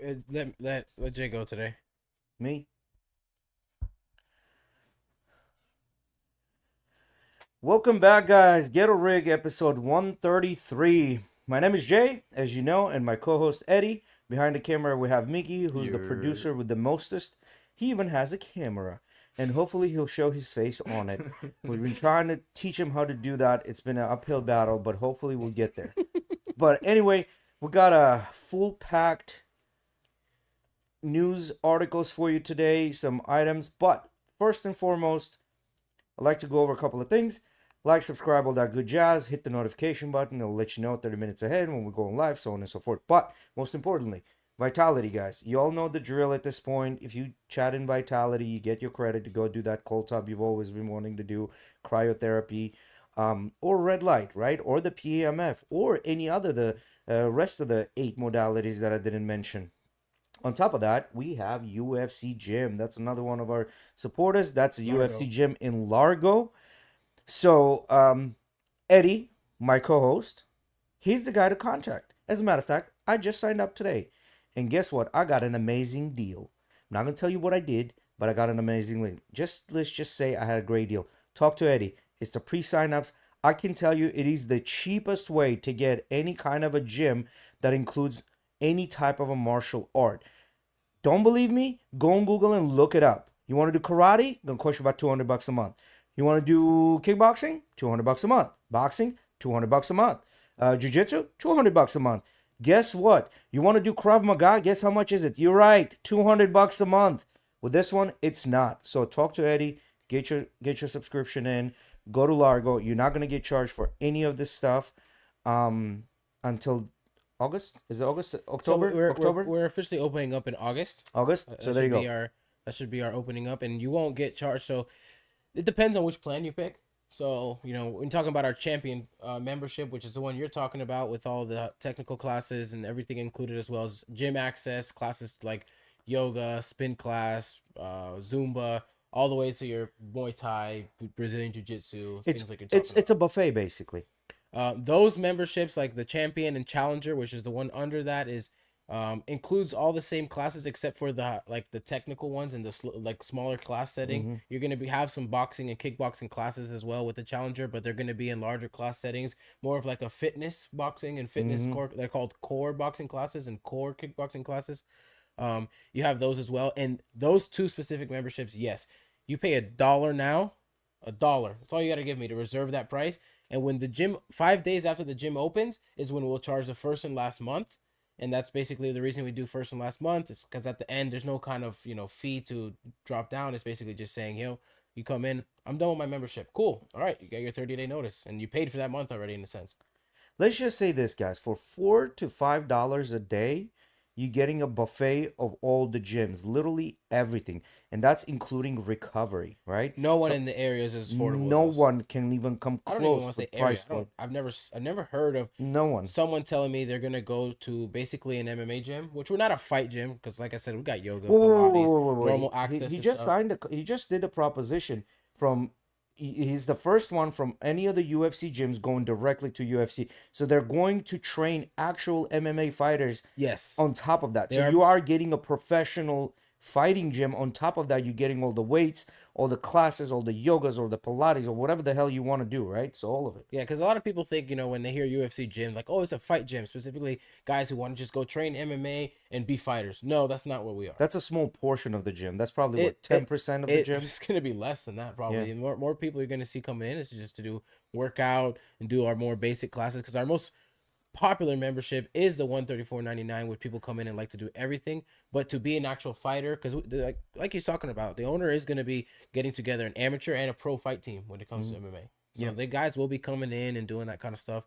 Let Jay go today. Me? Welcome back, guys. GhettoRig episode 133. My name is Jay, as you know, and my co-host Eddie. Behind the camera, we have Mickey, who's the You're producer with the mostest. He even has a camera, and hopefully he'll show his face on it. We've been trying to teach him how to do that. It's been an uphill battle, but hopefully we'll get there. But anyway, we got a full packed news articles for you today, some items. But first and foremost, I'd like to go over a couple of things. Like, subscribe, all that good jazz. Hit the notification button. It'll let you know 30 minutes ahead when we're going live, so on and so forth. But most importantly, Vitality, guys. You all know the drill at this point. If you chat in Vitality, you get your credit to go do that cold tub you've always been wanting to do, cryotherapy, or red light, right? Or the PAMF, or any other, the rest of the 8 modalities that I didn't mention. On top of that, we have UFC Gym. That's another one of our supporters. That's a UFC Largo. Gym in Largo. So, Eddie, my co host, he's the guy to contact. As a matter of fact, I just signed up today. And guess what? I got an amazing deal. I'm not going to tell you what I did, but I got an amazing link. Let's just say I had a great deal. Talk to Eddie. It's the pre-sign-ups. I can tell you it is the cheapest way to get any kind of a gym that includes any type of a martial art. Don't believe me? Go on Google and look it up. You want to do karate? Gonna cost you about $200 a month. You want to do kickboxing? $200 a month. Boxing? $200 a month. Jiu-jitsu? $200 a month. Guess what? You want to do Krav Maga? Guess how much is it? You're right, $200 a month. With this one, it's not. So talk to Eddie. Get your subscription in. Go to Largo. You're not gonna get charged for any of this stuff until August. Is it August? So October? we're, we're October? we're officially opening up in August. August. So That there you should go. be our opening up, and you won't get charged. So it depends on which plan you pick. So when talking about our champion membership, which is the one you're talking about, with all the technical classes and everything included, as well as gym access classes like yoga, spin class, Zumba, all the way to your Muay Thai, Brazilian Jiu Jitsu, It's things like you're it's talking it's about. a buffet basically. Those memberships, like the champion and challenger, which is the one under that, is includes all the same classes except for the technical ones and the smaller class setting. Hmm. You're gonna have some boxing and kickboxing classes as well with the challenger, but they're gonna be in larger class settings, more of like a fitness boxing and fitness Hmm. core. They're called core boxing classes and core kickboxing classes. You have those as well, and those two specific memberships, yes, you pay $1 now, $1. That's all you got to give me to reserve that price. And when the gym, 5 days after the gym opens, is when we'll charge the first and last month. And that's basically the reason we do first and last month, is because at the end there's no kind of fee to drop down. It's basically just saying, you come in, I'm done with my membership. Cool. All right, you got your 30-day notice, and you paid for that month already in a sense. Let's just say this, guys. For $4 to $5 a day, you're getting a buffet of all the gyms, literally everything, and that's including recovery, right? No one So in the area is as affordable as no us. one can even come I don't even close want to say with area. price I don't. point. I've never heard of No one. someone telling me they're gonna go to basically an MMA gym, which we're not a fight gym, because like I said, we got yoga, Wait, wait, wait, Pilates, wait, wait, normal wait. access He to just stuff. signed he just did a proposition from he's the first one from any of the UFC gyms going directly to UFC. So they're going to train actual MMA fighters Yes, on top of that. they So are. you are getting a professional fighting gym. On top of that, you're getting all the weights, all the classes, all the yogas, or the Pilates, or whatever the hell you want to do, right? So all of it. Yeah, because a lot of people think, when they hear UFC gym, like, oh, it's a fight gym, specifically guys who want to just go train MMA and be fighters. No, that's not what we are. That's a small portion of the gym. That's probably It what it 10% of the it gym. it's gonna be less than that Yeah. probably. And more people you're gonna see coming in is just to do workout and do our more basic classes, because our most popular membership is the 134.99, where people come in and like to do everything. But to be an actual fighter, because like he's talking about, the owner is going to be getting together an amateur and a pro fight team when it comes Hmm. to MMA. So Yeah. the guys will be coming in and doing that kind of stuff,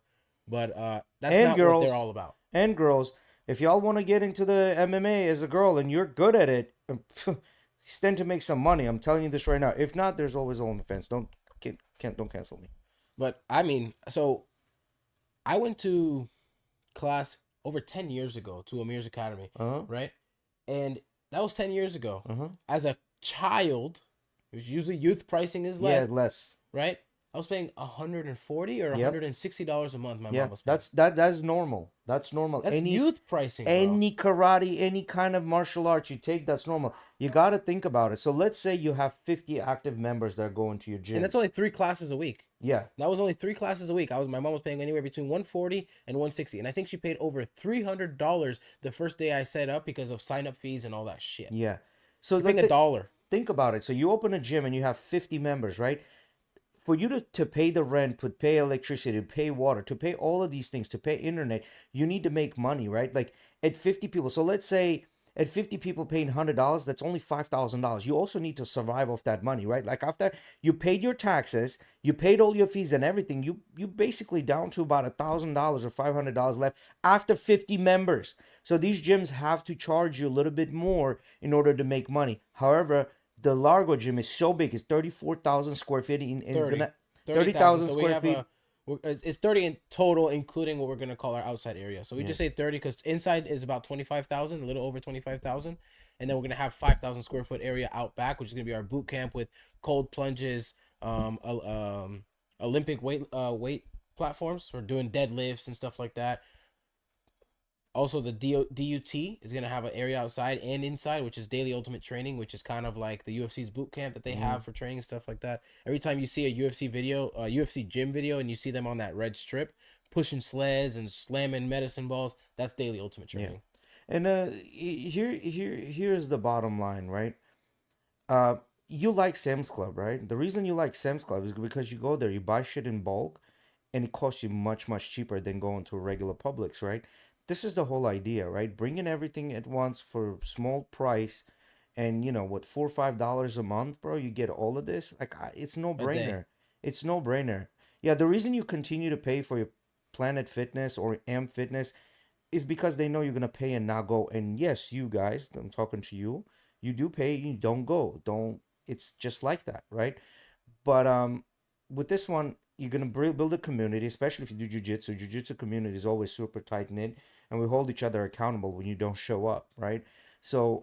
but that's And not what they're girls, all about. and girls, if y'all want to get into the MMA as a girl and you're good at it, stand to make some money. I'm telling you this right now. If not, there's always OnlyFans. Don't cancel me. But I mean, so I went to class over 10 years ago to Amir's Academy, Uh huh. right? And that was 10 years ago. Uh huh. As a child, which usually youth pricing is Yeah, less, less. right? I was paying $140 or Yep. $160 a month. My Yeah. mom was paying. That's normal. That's normal. That's youth pricing, bro. Any karate, any kind of martial arts you take, that's normal. You got to think about it. So let's say you have 50 active members that are going to your And gym. that's only 3 classes a week. Yeah. That was only 3 classes a week. My mom was paying anywhere between 140 and 160, and I think she paid over $300 the first day I set up because of sign up fees and all that shit. Yeah. So You're paying $1. think about it. So you open a gym and you have 50 members, right? For you to pay the rent, to pay electricity, to pay water, to pay all of these things, to pay internet, you need to make money, right? Like at 50 people. So let's say at 50 people paying $100, that's only $5,000. You also need to survive off that money, right? Like after you paid your taxes, you paid all your fees and everything, you basically down to about $1,000 or $500 left after 50 members. So these gyms have to charge you a little bit more in order to make money. However, the Largo gym is so big; it's 34,000 square feet. It's 30. gonna 30,000 so square feet. it's 30 in total, including what we're gonna call our outside area. So we Yeah. just say 30 because inside is about 25,000, a little over 25,000, and then we're gonna have 5,000 square foot area out back, which is gonna be our boot camp with cold plunges, Olympic weight platforms for doing deadlifts and stuff like that. Also, the DUT is going to have an area outside and inside, which is daily ultimate training, which is kind of like the UFC's boot camp that they have for training and stuff like that. Every time you see a UFC video, a UFC gym video, and you see them on that red strip pushing sleds and slamming medicine balls, that's daily ultimate training. And here's the bottom line, right? You like Sam's Club, right? The reason you like Sam's Club is because you go there, you buy shit in bulk, and it costs you much, much cheaper than going to a regular Publix, right? This is the whole idea, right? Bringing everything at once for a small price, and what, $4 or $5 a month, bro? You get all of this. Like, it's no A day. brainer. It's no brainer. Yeah, the reason you continue to pay for your Planet Fitness or Am Fitness is because they know you're gonna pay and not go. And yes, you guys, I'm talking to you. You do pay, you don't go. Don't. It's just like that, right? But with this one, you're gonna build a community, especially if you do jujitsu. Jujitsu community is always super tight knit, and we hold each other accountable when you don't show up, right? So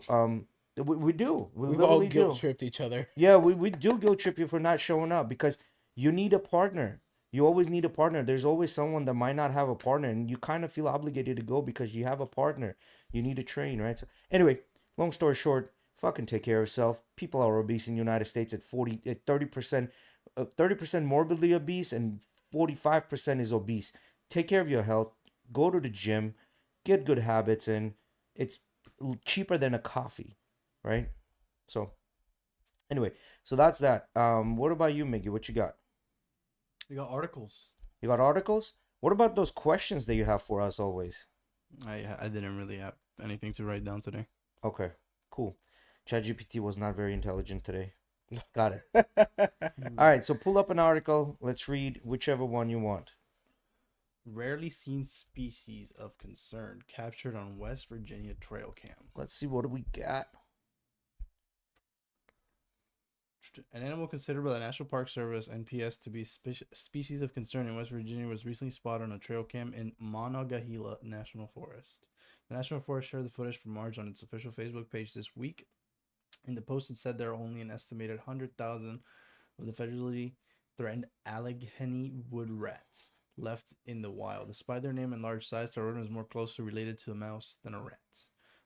we do. We We've all literally guilt do. tripped each other. Yeah, we do guilt trip you for not showing up because you need a partner. You always need a partner. There's always someone that might not have a partner, and you kind of feel obligated to go because you have a partner. You need to train, right? So anyway, long story short, fucking take care of yourself. People are obese in the United States at 30%, 30% morbidly obese, and 45% is obese. Take care of your health. Go to the gym. Get good habits in. It's cheaper than a coffee, right? So anyway, so that's that. What about you, Miggy? What you got? We got articles. You got articles? What about those questions that you have for us always? I didn't really have anything to write down today. Okay, cool. ChatGPT was not very intelligent today. Got it. All right, so pull up an article. Let's read whichever one you want. Rarely seen species of concern captured on West Virginia trail cam. Let's see what do we got. An animal considered by the National Park Service (NPS) to be species of concern in West Virginia was recently spotted on a trail cam in Monongahela National Forest. The National Forest shared the footage from March on its official Facebook page this week. In the post, it said there are only an estimated 100,000 of the federally threatened Allegheny wood rats left in the wild. Despite their name and large size, the rodent is more closely related to a mouse than a rat.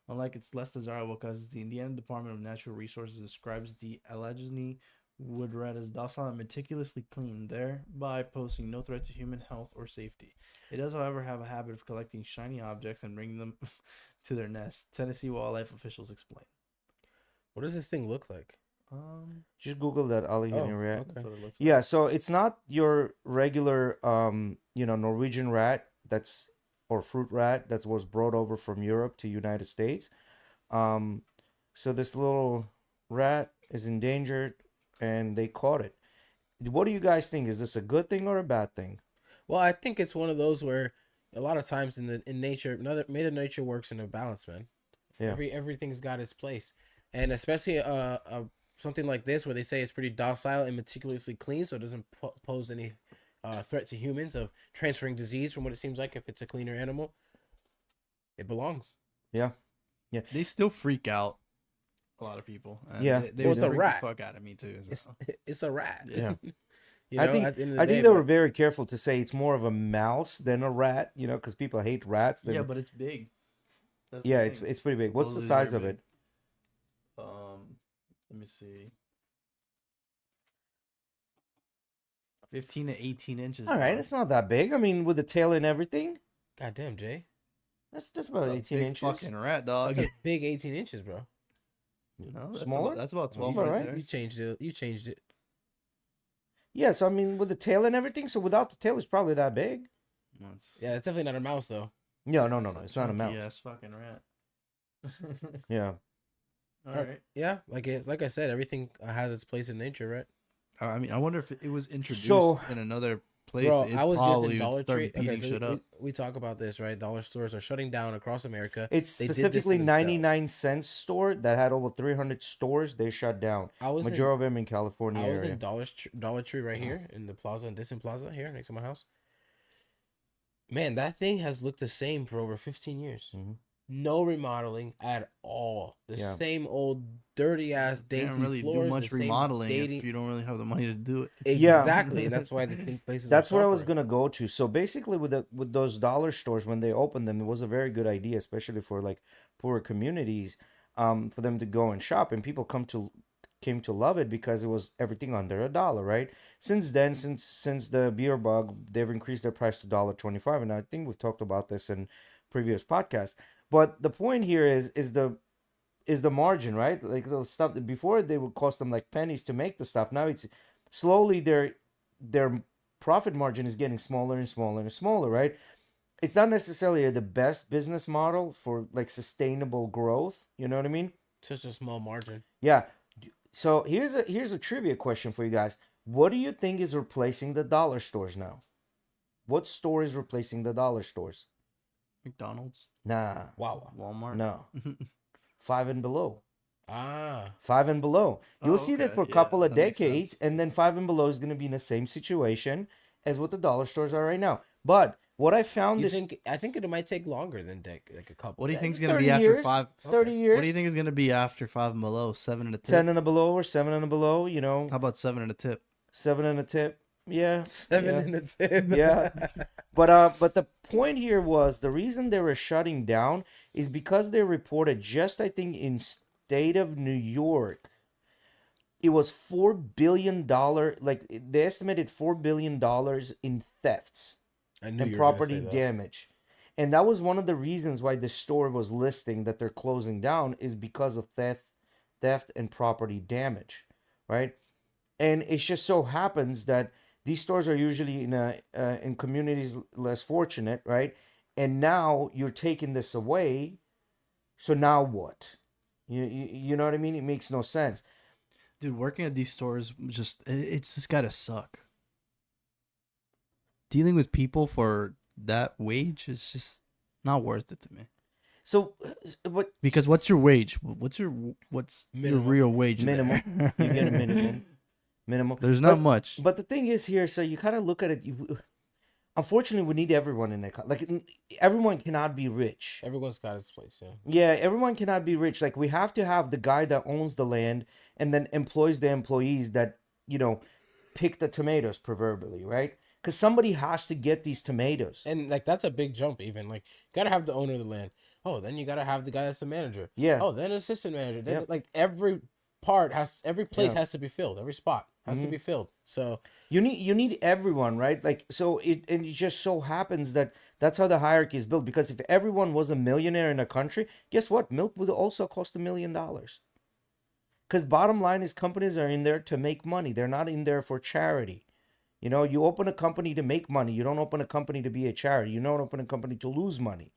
Unlike its less desirable cousins, the Indiana Department of Natural Resources describes the Allegheny wood rat as docile and meticulously clean, thereby posing no threat to human health or safety. It does, however, have a habit of collecting shiny objects and bringing them to their nest, Tennessee wildlife officials explain. What does this thing look like? Just Google that Allegheny rat. okay. That's what it looks like. Yeah, so it's not your regular Norwegian rat that's or fruit rat that was brought over from Europe to United States. So this little rat is endangered and they caught it. What do you guys think? Is this a good thing or a bad thing? Well, I think it's one of those where a lot of times in nature, Mother Nature works in a balance, man. Yeah. Everything's got its place, and especially something like this where they say it's pretty docile and meticulously clean, so it doesn't pose any threat to humans of transferring disease. From what it seems like, if it's a cleaner animal, it belongs. Yeah. They still freak out a lot of people. And Yeah, they Well, it's a freak rat. the fuck out of me too. So. It's a rat. Yeah. You I know, think at the end of I the day, think they were but very careful to say it's more of a mouse than a rat, you know, because people hate rats. Then, Yeah, but it's big. That's the yeah, thing. it's pretty big. What's the Supposedly size of very it? big. Let me see. 15 to 18 inches. All right, Bro. it's not that big. I mean, with the tail and everything, goddamn, Jay, that's about It's a 18 big inches. fucking rat, dog. that's a big 18 inches, bro. No, Smaller? That's about Oh, 12 you, right alright. there. you changed it. You changed it. Yeah, so I mean, with the tail and everything. So without the tail, it's probably that big. That's, Yeah, it's definitely not a mouse though. No, that's it's not a mouse. Yes, fucking rat. Yeah. All right. Yeah, like I said, everything has its place in nature, right? I mean, I wonder if it was introduced So- in another place. Bro, it I was just probably in Dollar would start Tree. Okay, repeating so shit up. we talk about this, right? Dollar stores are shutting down across America. It's They did this to specifically themselves. 99-cent store that had over 300 stores. They shut down. I was Majority of them in in, California I was area. in Dollar Tree right here in the plaza, in Distant Plaza here next to my house. Man, that thing has looked the same for over 15 years. Mhm. No remodeling at all. The Yeah. same old dirty ass dainty Can't really floors. do much the same remodeling dating- if you don't really have the money to do it. Yeah. Exactly, and that's why the thing places. That's are where I was suffering. gonna go to. So basically, with those dollar stores, when they opened them, it was a very good idea, especially for like poorer communities, for them to go and shop, and people came to love it because it was everything under $1, right? Since then, since the beer bug, they've increased their price to $1.25, and I think we've talked about this in previous podcasts. But the point here is the margin, right? Like those stuff that before they would cost them like pennies to make the stuff. Now it's slowly their profit margin is getting smaller and smaller and smaller, right? It's not necessarily the best business model for like sustainable growth. You know what I mean? Such a small margin. Yeah. So here's a trivia question for you guys. What do you think is replacing the dollar stores now? What store is replacing the dollar stores? McDonald's, Nah, Wow. Walmart. no. Five and below. Ah. Five and below. You'll Oh, see that okay. for a Yeah, couple of that makes decades, sense. and then five and below is going to be in the same situation as what the dollar stores are right now. But what I found You this think? I think it might take longer than like a couple. What do you Yeah, think is gonna 30 be after years. 5? 30 Okay. years, What do you think is gonna be after 5 and below? 7 and a tip. 10 and a below or 7 and a below, you know, How about 7 and a tip? 7 and a tip. Yeah. Seven yeah. in the tip. Yeah. But the point here was the reason they were shutting down is because they reported just I think in state of New York it was $4 billion, like they estimated $4 billion in thefts I knew and you were gonna property say that. damage. And that was one of the reasons why the store was listing that they're closing down is because of theft and property damage, right? And it just so happens that these stores are usually in communities less fortunate, right? And now you're taking this away, so now what? You know what I mean? It makes no sense. Dude, working at these stores it's just gotta suck. Dealing with people for that wage is just not worth it to me. So, what Because what's your wage? What's your Minimum. real wage? Minimum. there? You get a minimum. Minimum. There's not But- much. But the thing is here, so you kind of look at it. Unfortunately, we need everyone in that. Like everyone cannot be rich. Everyone's got its place. Yeah. Yeah, everyone cannot be rich. Like we have to have the guy that owns the land and then employs the employees that pick the tomatoes, proverbially, right? Because somebody has to get these tomatoes. And like that's a big jump. Even like you gotta have the owner of the land. Oh, then you gotta have the guy that's the manager. Yeah. Oh, then assistant manager. Then Yep. like every place Yeah. has to be filled. Every spot has to Mhm. be filled. So You need everyone, right? Like so it just so happens that that's how the hierarchy is built. Because if everyone was a millionaire in a country, guess what? Milk would also cost $1 million. Because bottom line is companies are in there to make money. They're not in there for charity. You open a company to make money. You don't open a company to be a charity. You don't open a company to lose money.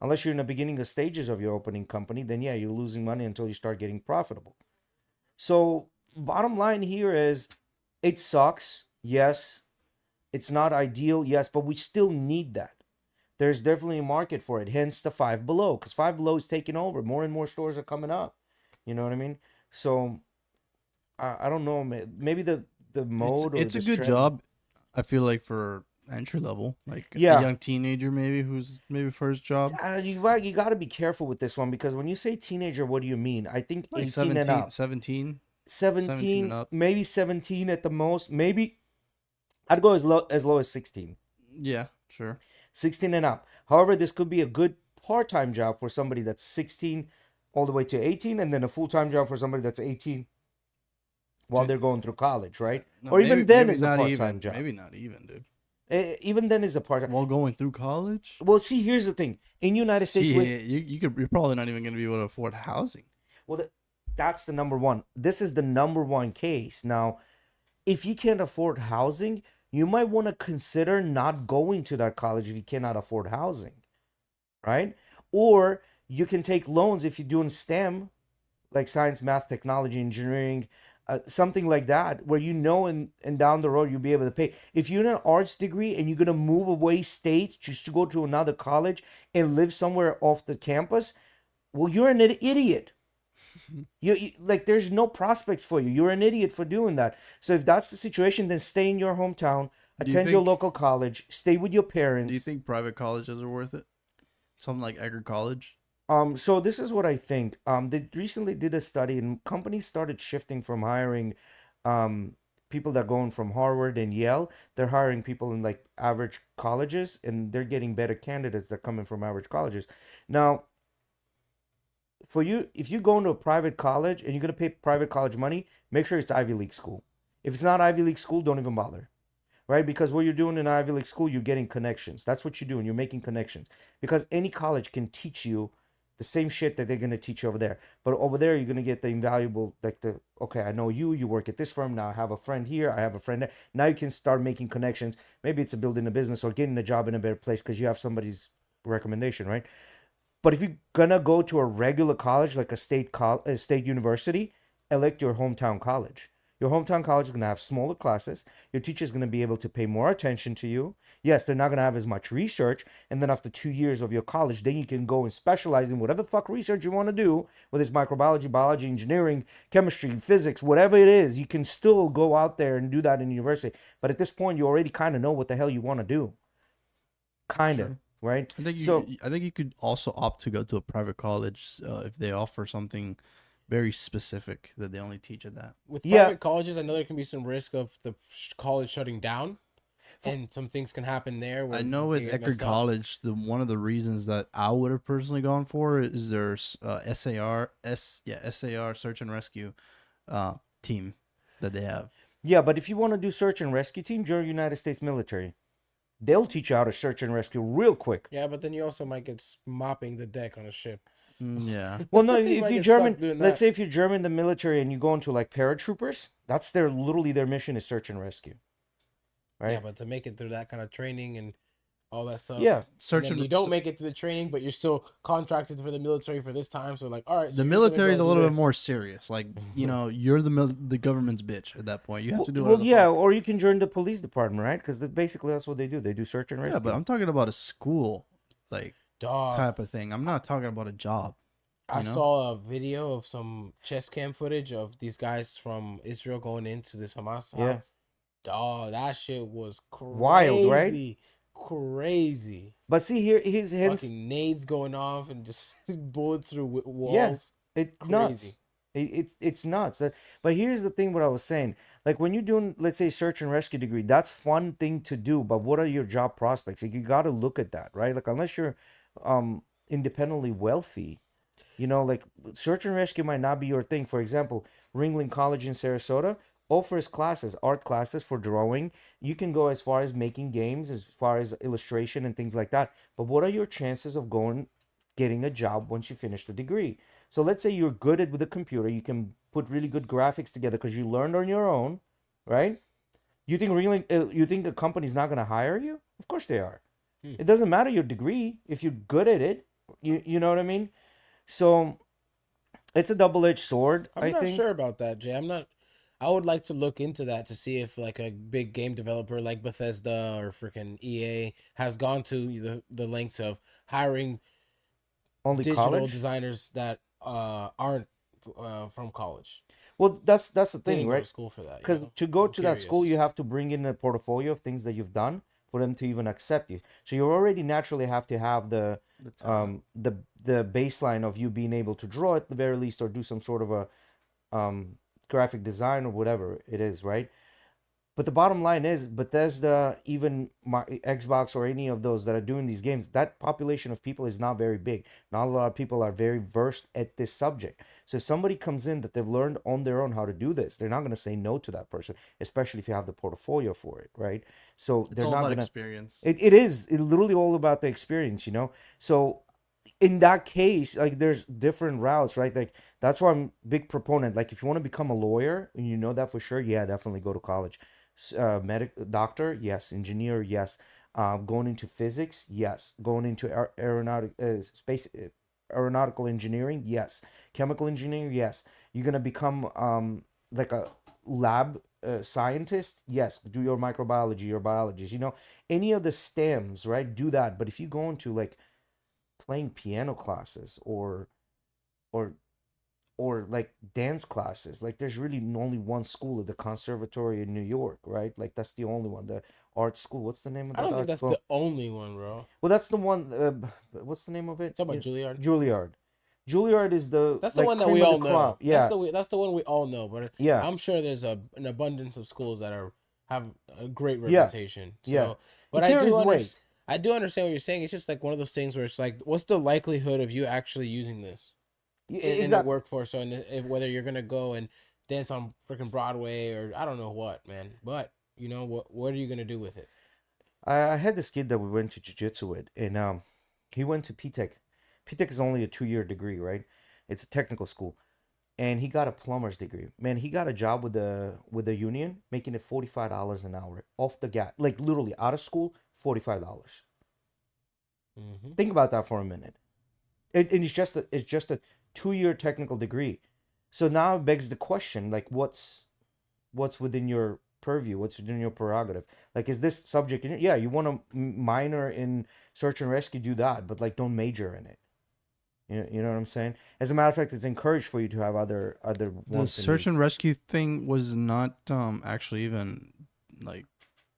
Unless you're in the beginning of stages of your opening company, then yeah, you're losing money until you start getting profitable. So bottom line here is it sucks. Yes. It's not ideal. Yes, but we still need that. There's definitely a market for it. Hence the Five Below, because Five Below is taking over. More and more stores are coming up. You know what I mean? So I don't know. Maybe the mode or It's a the good trend- job, I feel like, for entry level, like Yeah. a young teenager maybe who's maybe first job, You got to be careful with this one because when you say teenager, what do you mean? I think like 18 and up. 17. 17 and 17, up. maybe 17 at the most. Maybe I'd go as low as 16. Yeah, sure. 16 and up. However, this could be a good part-time job for somebody that's 16 all the way to 18, and then a full-time job for somebody that's 18 while Dude, they're going through college, right? no, Or even then is a not part-time even. job. Maybe not even, dude. Even then is a part-time. While going through college. Well, see, here's the thing. In United States, Shit, you're probably not even gonna be able to afford housing. well, that's the number one. This is the number one case. Now, if you can't afford housing, you might want to consider not going to that college if you cannot afford housing, right? Or you can take loans if you're doing STEM, like science, math, technology, engineering, something like that, where and down the road you'll be able to pay. If you're in an arts degree and you're gonna move away state just to go to another college and live somewhere off the campus, well, you're an idiot. You like there's no prospects for you. You're an idiot for doing that. So if that's the situation, then stay in your hometown, Do you attend your think- local college, stay with your parents. Do you think private colleges are worth it? Something like Edgar College. So this is what I think. They recently did a study, and companies started shifting from hiring, people that are going from Harvard and Yale. They're hiring people in like average colleges, and they're getting better candidates that are coming from average colleges. Now, for you, if you go into a private college and you're gonna pay private college money, make sure it's Ivy League school. If it's not Ivy League school, don't even bother, right? Because what you're doing in Ivy League school, you're getting connections. That's what you're doing. You're making connections. Because any college can teach you the same shit that they're gonna teach you over there. But over there, you're gonna get the invaluable, like okay, I know you. You work at this firm now. I have a friend here. I have a friend there. Now you can start making connections. Maybe it's a building a business or getting a job in a better place because you have somebody's recommendation, right? But if you're gonna go to a regular college like a state university, elect your hometown college. Your hometown college is gonna have smaller classes. Your teacher's gonna be able to pay more attention to you. Yes, they're not gonna have as much research. And then after 2 years of your college, then you can go and specialize in whatever the fuck research you want to do, whether it's microbiology, biology, engineering, chemistry, physics, whatever it is. You can still go out there and do that in university. But at this point, you already kind of know what the hell you want to do. Kind of. Sure. Right? I think you could also opt to go to a private college if they offer something very specific that they only teach at that. With Yeah. private colleges, I know there can be some risk of the college shutting down, and some things can happen there. Where I know they with get Edgar messed up. College, one of the reasons that I would have personally gone for is their SAR search and rescue team that they have. Yeah, but if you want to do search and rescue team, join United States military. They'll teach you how to search and rescue real quick. Yeah, but then you also might get mopping the deck on a ship. Yeah. Well, no, You if might you're get stuck German, doing let's that. say if you're German in the military and you go into like paratroopers, that's literally their mission is search and rescue. Right? Yeah, but to make it through that kind of training and all that stuff. Yeah. Search And and you don't make it through the training, but you're still contracted for the military for this time. So like, all right, so the you're gonna military is go a do little bit this. more serious. Like, you're the government's bitch at that point. You have to do Well, whatever the yeah, fuck. or you can join the police department, right? Because basically that's what they do. They do search and rescue. Yeah, but I'm talking about a school like Dog. type of thing. I'm not talking about a job. I you know? saw a video of some chest cam footage of these guys from Israel going into this Hamas. Yeah. Dog, that shit was crazy. Wild, right? Crazy. But see here, his Fucking nades going off and just bullets through walls. Yes, it's nuts. Crazy. It's nuts. But here's the thing: what I was saying, like when you're doing, let's say, search and rescue degree, that's fun thing to do. But what are your job prospects? Like you got to look at that, right? Like unless you're independently wealthy, like search and rescue might not be your thing. For example, Ringling College in Sarasota offers art classes for drawing. You can go as far as making games, as far as illustration and things like that. But what are your chances of getting a job once you finish the degree? So let's say you're good with the computer, you can put really good graphics together because you learned on your own, right? You think a company's not going to hire you? Of course they are. It doesn't matter your degree if you're good at it. You know what I mean? So it's a double-edged sword. I'm I not think. sure about that, Jay. I would like to look into that to see if like a big game developer like Bethesda or freaking EA has gone to the lengths of hiring Only digital college. designers that aren't from college. Well, that's the They thing, didn't go to right? school for that. Because to go I'm to that school, curious. you have to bring in a portfolio of things that you've done for them to even accept you. So you already naturally have to have the baseline of you being able to draw at the very least, or do some sort of a graphic design or whatever it is, right? But the bottom line is Bethesda, even my Xbox or any of those that are doing these games, that population of people is not very big. Not a lot of people are very versed at this subject. So if somebody comes in that they've learned on their own how to do this, they're not going to say no to that person, especially if you have the portfolio for it, right? So It's they're all not about going to. experience. It is literally all about the experience, you know? So in that case, like there's different routes, right? Like that's why I'm a big proponent. Like if you want to become a lawyer and you know that for sure, yeah, definitely go to college. Medic doctor, yes. Engineer, yes. Going into physics, yes. Going into aeronautical engineering, yes. Chemical engineering, yes. You're gonna become like a lab scientist, yes. Do your microbiology, your biology. You know, any of the stems, right? Do that. But if you go into like playing piano classes or or like dance classes, like there's really only one school at the conservatory in New York, right? Like that's the only one, the art school. What's the name of I that don't think art that's the school? only one, bro. Well, that's the one, what's the name of it? Talk about Juilliard. Juilliard. Juilliard is the That's the like one that cream we of the all crop. know. That's Yeah, the one we all know. But yeah, I'm sure there's an abundance of schools that have a great yeah, reputation. yeah. So, but It carries weight. I do understand what you're saying. It's just like one of those things where it's like, what's the likelihood of you actually using this in the Exactly. workforce? So, whether you're gonna go and dance on freaking Broadway or I don't know what, man. But you know what are you gonna do with it? I had this kid that we went to jiu-jitsu with, and he went to P-Tech. P-Tech is only a 2-year degree, right? It's a technical school. And he got a plumber's degree. Man, he got a job with the union, making it $45 an hour off the gap, like literally out of school, $45. Mm-hmm. Think about that for a minute. It's just a 2-year technical degree. So now it begs the question, like, what's within your purview? What's within your prerogative? Like, is this subject in it? Yeah, you want to minor in search and rescue, do that, but like, don't major in it. You know what I'm saying? As a matter of fact, it's encouraged for you to have other The wants and search needs. and rescue thing was not actually even like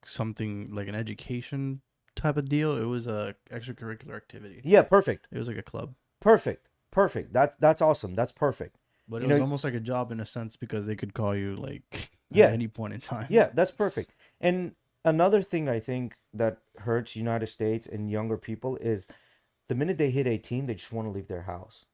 something like an education type of deal. It was a extracurricular activity. Yeah, perfect. It was like a club. Perfect. That's awesome. That's perfect. But You it was know, almost like a job in a sense because they could call you like at yeah, any point in time. yeah, that's perfect. And another thing I think that hurts United States and younger people is the minute they hit 18, they just want to leave their house.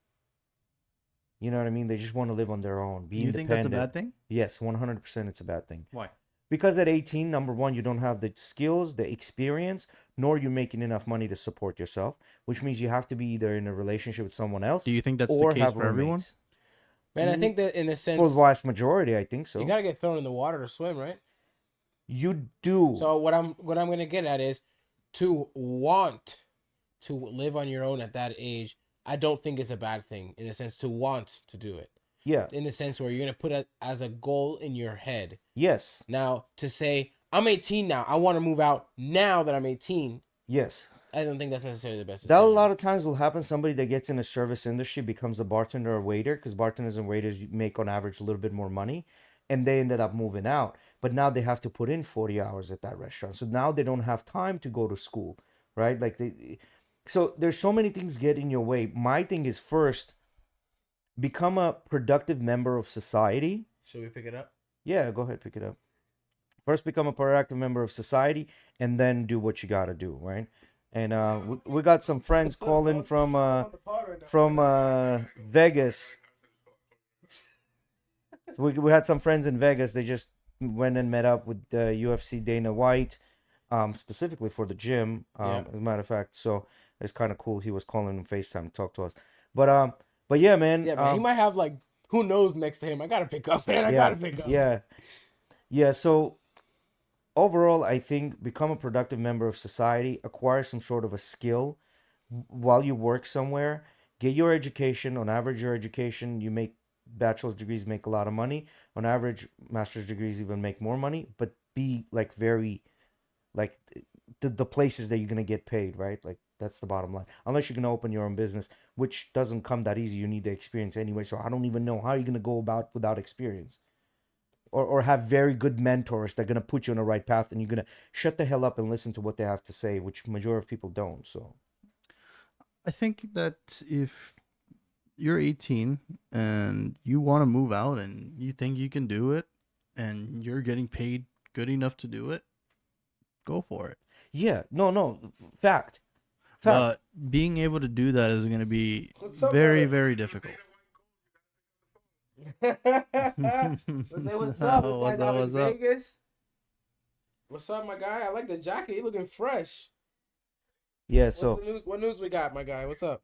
You know what I mean? They just want to live on their own, be Do you think that's a independent. bad thing? Yes, 100% it's a bad thing. Why? Because at 18, number one, you don't have the skills, the experience, nor you're making enough money to support yourself, which means you have to be either in a relationship with someone else Do you think that's the or case have for everyone? roommates. Man, I Mm, think that in a For sense, the vast majority, I think you so. gotta get thrown in the water to swim, right? You do. So what I'm gonna get at is to want to live on your own at that age. I don't think it's a bad thing in a sense to want to do it. Yeah. In the sense where you're gonna put it as a goal in your head. Yes. Now to say I'm 18 now, I want to move out now that I'm 18. Yes. I don't think that's necessarily the best That a decision. lot of times will happen. Somebody that gets in a service industry becomes a bartender or waiter because bartenders and waiters make on average a little bit more money, and they ended up moving out. But now they have to put in 40 hours at that restaurant, so now they don't have time to go to school, right? Like so there's so many things get in your way. My thing is first become a productive member of society. Should we pick it up? Yeah, go ahead, pick it up. First, become a proactive member of society, and then do what you gotta do, right? And we got some friends calling from Vegas. We had some friends in Vegas. They just went and met up with UFC Dana White, specifically for the gym. Yeah. As a matter of fact, so it's kind of cool. He was calling on FaceTime to talk to us. But yeah, man. Yeah, man. He might have like who knows next to him. I gotta pick up, man. I yeah, gotta pick up. yeah. So overall, I think become a productive member of society, acquire some sort of a skill while you work somewhere, get your education. On average, your education, you make bachelor's degrees make a lot of money. On average, master's degrees even make more money, but be like very, like the places that you're going to get paid, right? Like that's the bottom line. Unless you're going to open your own business, which doesn't come that easy. You need the experience anyway. So I don't even know how you're going to go about without experience. Or have very good mentors that are going to put you on the right path, and you're going to shut the hell up and listen to what they have to say, which majority of people don't. So I think that if you're 18 and you want to move out and you think you can do it and you're getting paid good enough to do it, go for it. Yeah, no, fact. But being able to do that is going to be What's up, very, brother? very difficult. Let's say what's up. This guy's out in What's up? Vegas. What's up, my guy? I like the jacket. You looking fresh. Yeah, What's so the news? What news we got, my guy? What's up?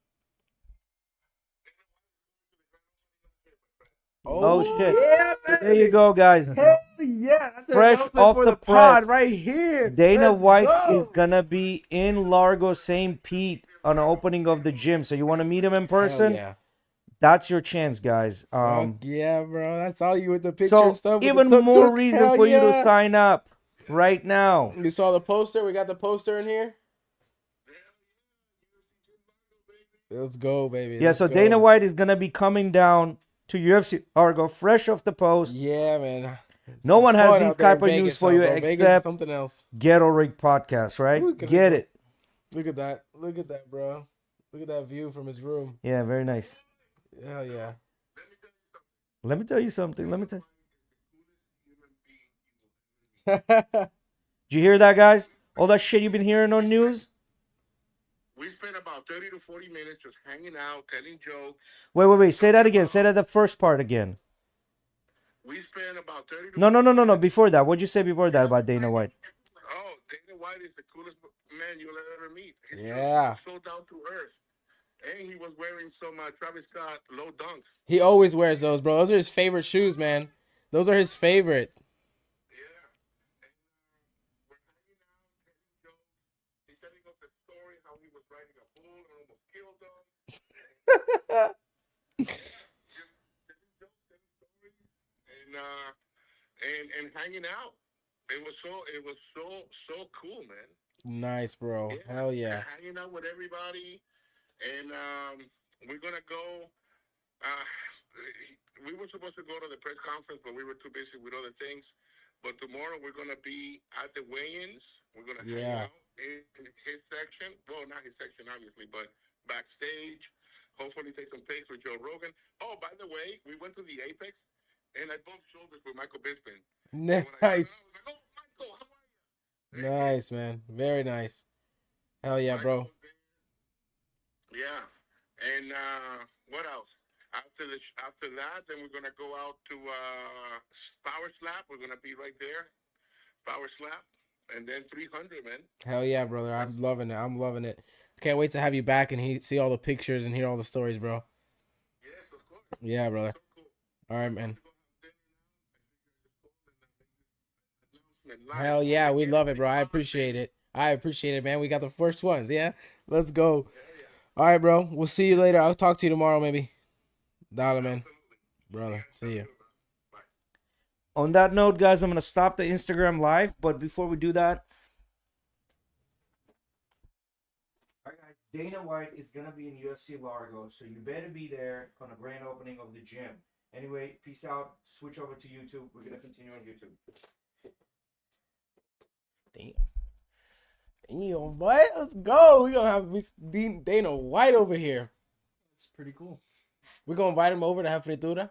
oh shit. Yeah, So there you go, guys. Hell yeah. That's an Fresh announcement off for the pod press. right here. Dana Let's White go. is gonna be in Largo St. Pete on the opening of the gym. So you want to meet him in person? Hell yeah. That's your chance, guys. Fuck yeah, bro. That's all you with the picture So and stuff. With even the more tuk-tuk. reason Hell for you to yeah. sign up right now. You saw the poster? We got the poster in here. Let's go, baby. Yeah, Let's so go. Dana White is gonna be coming down to UFC Largo, fresh off the post. Yeah, man. No one has Fun these out there in type of news Vegas, for though, you bro. Vegas is except something else. GhettoRig podcast, right? Look at Get it, it. Look at that. Look at that, bro. Look at that view from his room. Yeah, very nice. Hell yeah. Let me tell you something. Did you hear that, guys? All that shit you've been hearing on news? We spent about 30 to 40 minutes just hanging out, telling jokes. Wait. Say that again. Say that the first part again. We spent about 30 to No. Before that. What'd you say before that about Dana White? Oh, Dana White is the coolest man you'll ever meet. He's Yeah. so down to earth. And he was wearing some Travis Scott low dunks. He always wears those, bro. Those are his favorite shoes, man. Those are his favorite. Yeah. And we're hanging out, telling jokes. He's telling us a story how he was riding a bull and almost killed them. Telling jokes, telling stories, and hanging out. It was so cool, man. Nice, bro. Yeah, Hell yeah. hanging out with everybody, and we're gonna go. Uh, we were supposed to go to the press conference, but we were too busy with other things. But tomorrow we're gonna be at the weigh-ins. We're gonna hang out in his section. Well, not his section, obviously, but backstage. Hopefully, take some pics with Joe Rogan. Oh, by the way, we went to the Apex, and I bumped shoulders with Michael Bisping. And when I got out, I Nice. was like, "Oh, Michael, how are you?" Nice, man. Very nice. Hell yeah, bro. Yeah, and what else? After that, then we're gonna go out to Power Slap. We're gonna be right there, Power Slap, and then 300, man. Hell yeah, brother. I'm loving it. I'm loving it. Can't wait to have you back and see all the pictures and hear all the stories, bro. Yes, of course. Yeah, brother. So cool. All right, man. Live. Hell yeah, we love it, bro. I appreciate it. Man. We got the first ones. Yeah, let's go. All right, bro. We'll see you later. I'll talk to you tomorrow, maybe. Dollar, man. Brother, see you. On that note, guys, I'm gonna stop the Instagram live. But before we do that, all right, guys, Dana White is gonna be in UFC Largo, so you better be there on the grand opening of the gym. Anyway, peace out. Switch over to YouTube. We're gonna continue on YouTube. Damn, boy. Let's go. We gonna have Dana White over here. It's pretty cool. We're gonna invite him over to have fritura.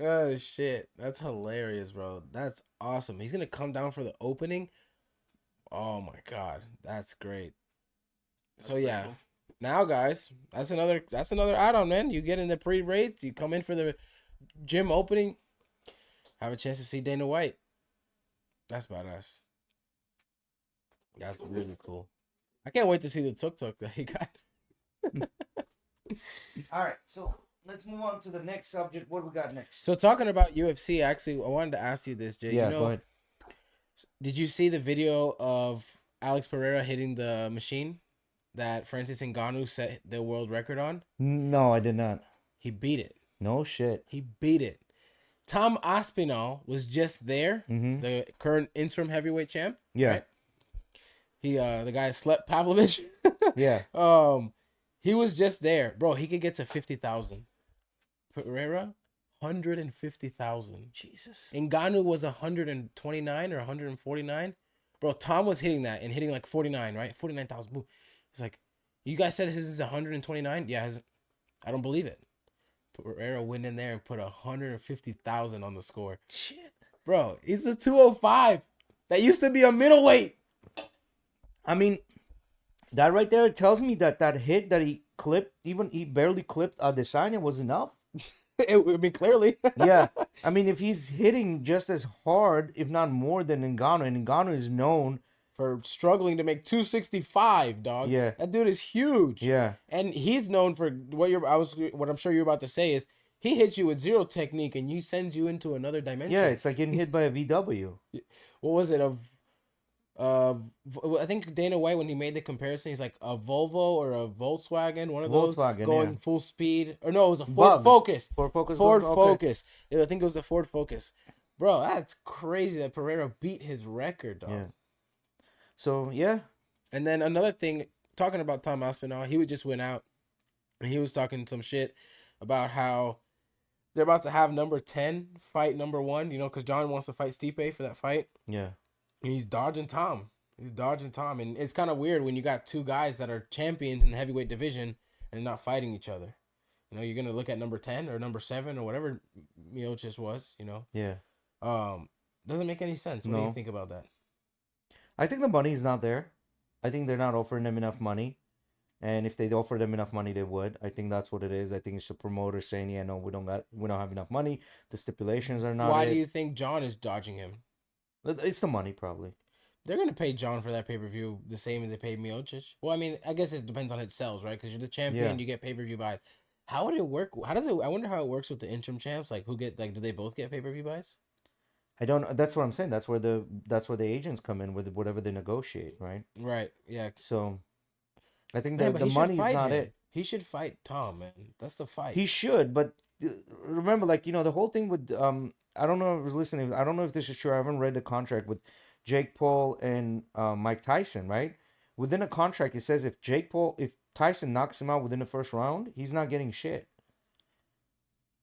Oh shit, that's hilarious, bro. That's awesome. He's gonna come down for the opening. Oh my god, that's great. So yeah, cool. now guys, that's another add-on, man. You get in the pre-rates, you come in for the gym opening, have a chance to see Dana White. That's badass. That's really cool. I can't wait to see the tuk-tuk that he got. All right, so let's move on to the next subject. What we got next? So talking about UFC, actually, I wanted to ask you this, Jay. Yeah, you know, go ahead. did you see the video of Alex Pereira hitting the machine that Francis Ngannou set the world record on? No, I did not. He beat it. No shit. He beat it. Tom Aspinall was just there, Mm-hmm. the current interim heavyweight champ. Yeah. Right? He the guy slept Pavlovich. Yeah. He was just there. Bro, he could get to 50,000. Pereira, 150,000. Jesus. Ngannou was 129 or 149. Bro, Tom was hitting that and hitting like 49, right? 49,000. Boom. It's like, You guys said his is 129. Yeah, I don't believe it. Pereira went in there and put 150,000 on the score. Shit. Bro, he's a 205. That used to be a middleweight. I mean, that right there tells me that that hit that he clipped, even he barely clipped Adesanya, was enough. I mean, clearly. Yeah. I mean, if he's hitting just as hard, if not more than Ngannou, and Ngannou is known For struggling to make 265, dog. Yeah. That dude is huge. Yeah. And he's known for what I'm sure you're about to say is he hits you with zero technique and you sends you into another dimension. Yeah, it's like getting hit by a VW. What was it? I think Dana White, when he made the comparison, he's like a Volvo or a Volkswagen, one of those Volkswagen, going yeah. full speed. Or no, it was a Ford Bug. Focus. Ford Focus. Ford okay. Focus. Yeah, I think it was a Ford Focus. Bro, that's crazy that Pereira beat his record, dog. Yeah. So, yeah. And then another thing, talking about Tom Aspinall, he just went out and he was talking some shit about how they're about to have number 10 fight number 1, because John wants to fight Stipe for that fight. Yeah. And he's dodging Tom. And it's kind of weird when you got two guys that are champions in the heavyweight division and not fighting each other. You're going to look at number 10 or number 7 or whatever Miocic was, Yeah. Doesn't make any sense. What do No. you think about that? I think the money's not there. I think they're not offering them enough money. And if they offer them enough money, they would. I think that's what it is. I think it's the promoter saying, "Yeah, no, we don't have enough money. The stipulations are not." Why do you think John is dodging him? It's the money, probably. They're going to pay John for that pay-per-view the same as they paid Miocic. Well, I mean, I guess it depends on its sales, right? Because you're the champion, Yeah. you get pay-per-view buys. How would it work? How does it? I wonder how it works with the interim champs. Like, do they both get pay-per-view buys? I don't. That's what I'm saying. That's where the agents come in with whatever they negotiate, right? Right. Yeah. So, I think Man, that but the he should money's fight not him. it. He should fight Tom, man. That's the fight. He should, but remember, the whole thing with I don't know if I was listening. I don't know if this is true. I haven't read the contract with Jake Paul and Mike Tyson, right? Within a contract, it says if Tyson knocks him out within the first round, he's not getting shit.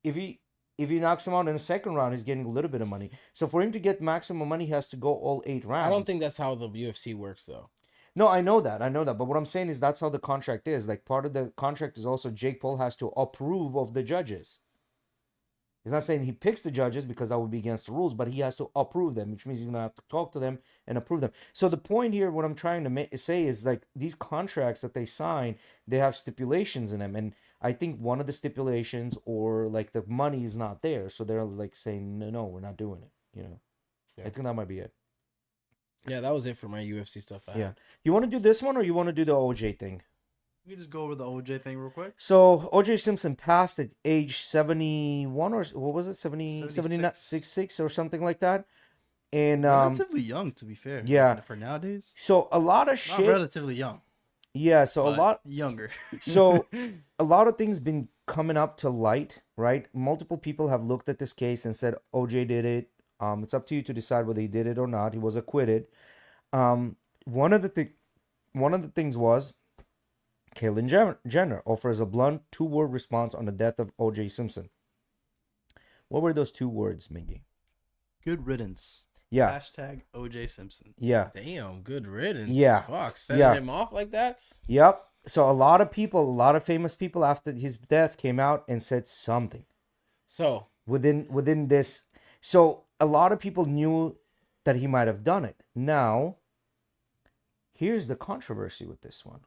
If he knocks him out in the second round, he's getting a little bit of money. So for him to get maximum money, he has to go all 8 rounds. I don't think that's how the UFC works, though. No, I know that. But what I'm saying is that's how the contract is. Like, part of the contract is also Jake Paul has to approve of the judges. He's not saying he picks the judges because that would be against the rules, but he has to approve them, which means he's going to have to talk to them and approve them. So the point here, what I'm trying to say is, like, these contracts that they sign, they have stipulations in them. And I think one of the stipulations, or like the money is not there. So they're like saying, no, we're not doing it. Yeah. I think that might be it. Yeah, that was it for my UFC stuff. Yeah. You want to do this one or you want to do the OJ thing? We can just go over the OJ thing real quick. So OJ Simpson passed at age 71 or what was it? 79, 66 or something like that. And Relatively young, to be fair. Yeah. For nowadays. so a lot of Not shit. relatively young. Yeah, so a but lot younger. So a lot of things been coming up to light, right? Multiple people have looked at this case and said OJ did it. It's up to you to decide whether he did it or not. He was acquitted. One of the things was Caitlyn Jenner offers a blunt 2-word response on the death of O.J. Simpson. What were those 2 words, Miggy? Good riddance. Yeah. Hashtag OJ Simpson. Yeah. Damn, good riddance. Yeah. Fuck, sending him off like that? Yep. So a lot of famous people after his death came out and said something. So Within this. So a lot of people knew that he might have done it. Now, here's the controversy with this one.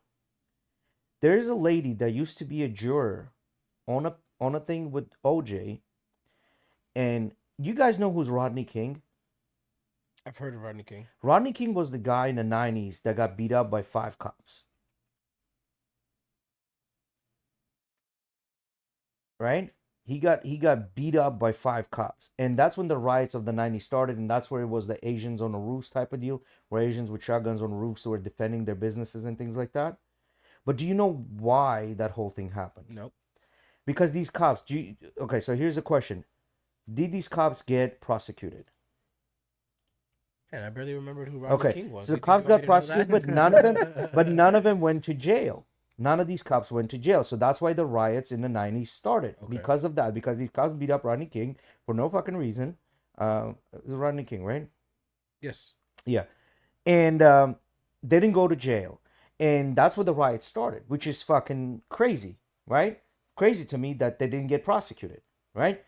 There's a lady that used to be a juror on a thing with OJ, and you guys know who's Rodney King? I've heard of Rodney King. Rodney King was the guy in the 90s that got beat up by 5 cops. Right? He got beat up by 5 cops. And that's when the riots of the 90s started, and that's where it was the Asians on the roofs type of deal, where Asians with shotguns on roofs were defending their businesses and things like that. But do you know why that whole thing happened? Nope. Because these cops, okay, so here's the question. Did these cops get prosecuted? Man, I barely remembered who Rodney King was. So You the think cops you want got me to know that? prosecuted, but none of them went to jail. None of these cops went to jail. So that's why the riots in the 90s started. Okay. Because of that. Because these cops beat up Rodney King for no fucking reason. It was Rodney King, right? Yes. Yeah. And they didn't go to jail. And that's where the riot started, which is fucking crazy, right? Crazy to me that they didn't get prosecuted, right?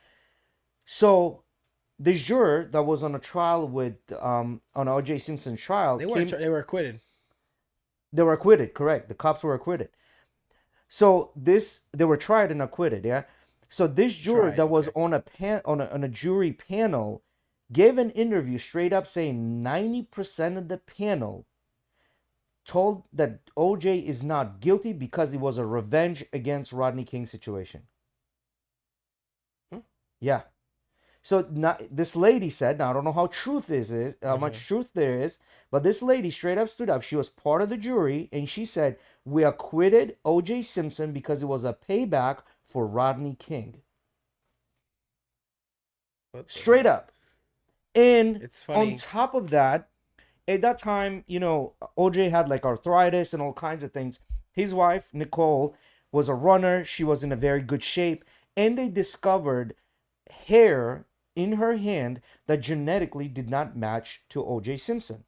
So this juror that was on a trial with on O.J. Simpson's trial They weren't. They were acquitted. they were acquitted, correct? The cops were acquitted. So they were tried and acquitted, yeah. So this juror Tried, that was okay. on a jury panel gave an interview straight up saying 90% of the panel told that OJ is not guilty because it was a revenge against Rodney King situation. Yeah. So now, this lady said, now I don't know how how much truth there is, but this lady straight up stood up. She was part of the jury, and she said, "We acquitted O.J. Simpson because it was a payback for Rodney King." Straight up. And It's on funny. top of that, at that time, OJ had like arthritis and all kinds of things. His wife, Nicole, was a runner. She was in a very good shape. And they discovered hair in her hand that genetically did not match to OJ Simpson.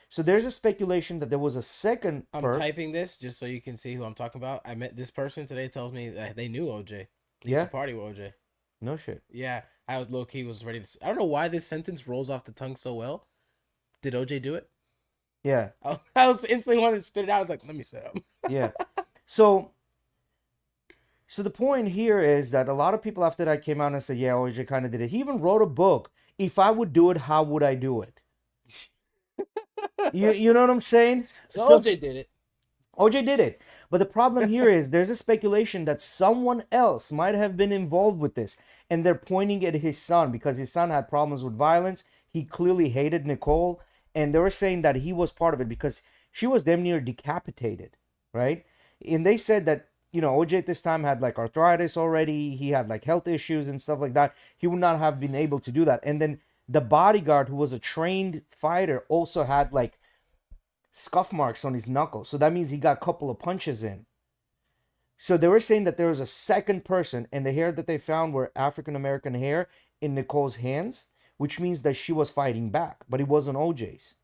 So there's a speculation that there was a second I'm perp. typing this just so you can see who I'm talking about. I met this person today. Tells me that they knew OJ. They used Yeah? to party with OJ. No shit. Yeah, I was low key was ready to. I don't know why this sentence rolls off the tongue so well. Did OJ do it? Yeah. I was instantly wanted to spit it out. I was like, let me shut up. Yeah. So the point here is that a lot of people after that came out and said, yeah, OJ kind of did it. He even wrote a book. If I would do it, how would I do it? You know what I'm saying? So OJ did it. OJ did it. But the problem here is there's a speculation that someone else might have been involved with this. And they're pointing at his son because his son had problems with violence. He clearly hated Nicole. And they were saying that he was part of it because she was damn near decapitated, right? And they said that, OJ at this time had like arthritis already. He had like health issues and stuff like that. He would not have been able to do that. And then the bodyguard, who was a trained fighter, also had like scuff marks on his knuckles. So that means he got a couple of punches in. So they were saying that there was a second person, and the hair that they found were African American hair in Nicole's hands, which means that she was fighting back, but it wasn't OJ's.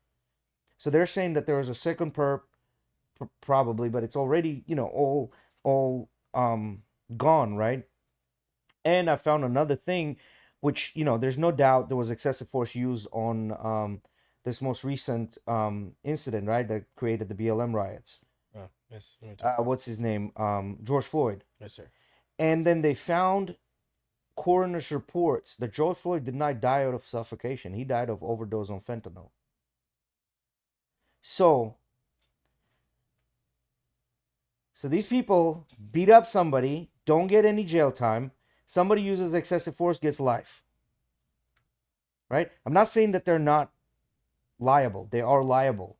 So they're saying that there was a second perp, probably, but it's already, all gone, right? And I found another thing, which, there's no doubt there was excessive force used on this most recent incident, right, that created the BLM riots. Oh, yes. What's his name? George Floyd. Yes, sir. And then they found coroner's reports that George Floyd did not die out of suffocation. He died of overdose on fentanyl. So these people beat up somebody, don't get any jail time. Somebody uses excessive force, gets life. Right? I'm not saying that they're not liable. They are liable.